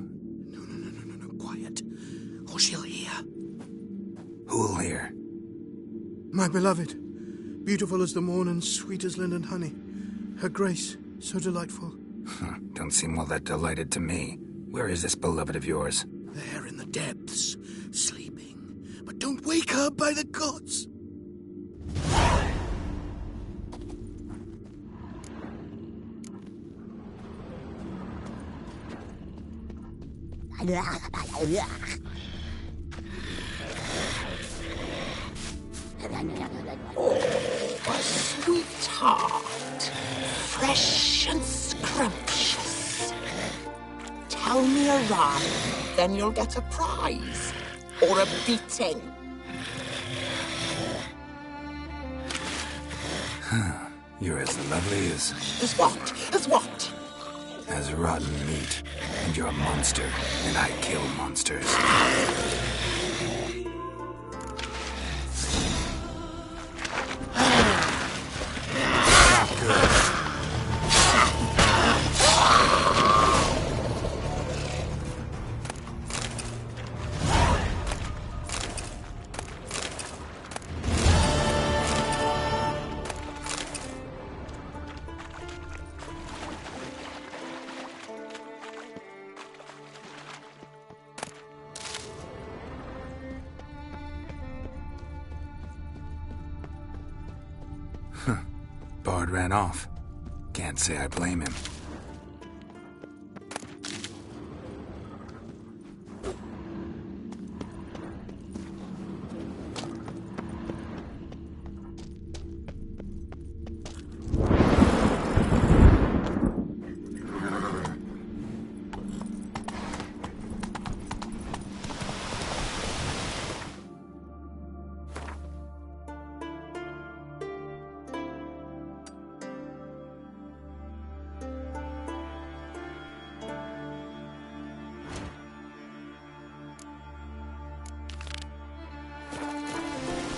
No, quiet. Or she'll hear. Who'll hear? My beloved, beautiful as the morn and sweet as linden honey. Her grace, so delightful. Don't seem all that delighted to me. Where is this beloved of yours? There in the depths, sleeping. But don't wake her by the gods! Oh, sweetheart. Fresh and scrumptious. Tell me a rhyme, then you'll get a prize. Or a beating. You're as lovely as... As what? As what? As rotten meat. And you're a monster, and I kill monsters. Not good. Bard ran off. Can't say I blame him.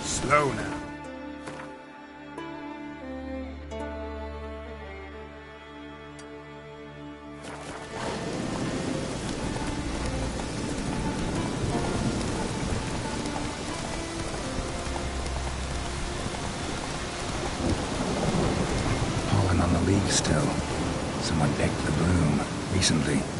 Slow now. Pollen on the leaves still. Someone picked the bloom recently.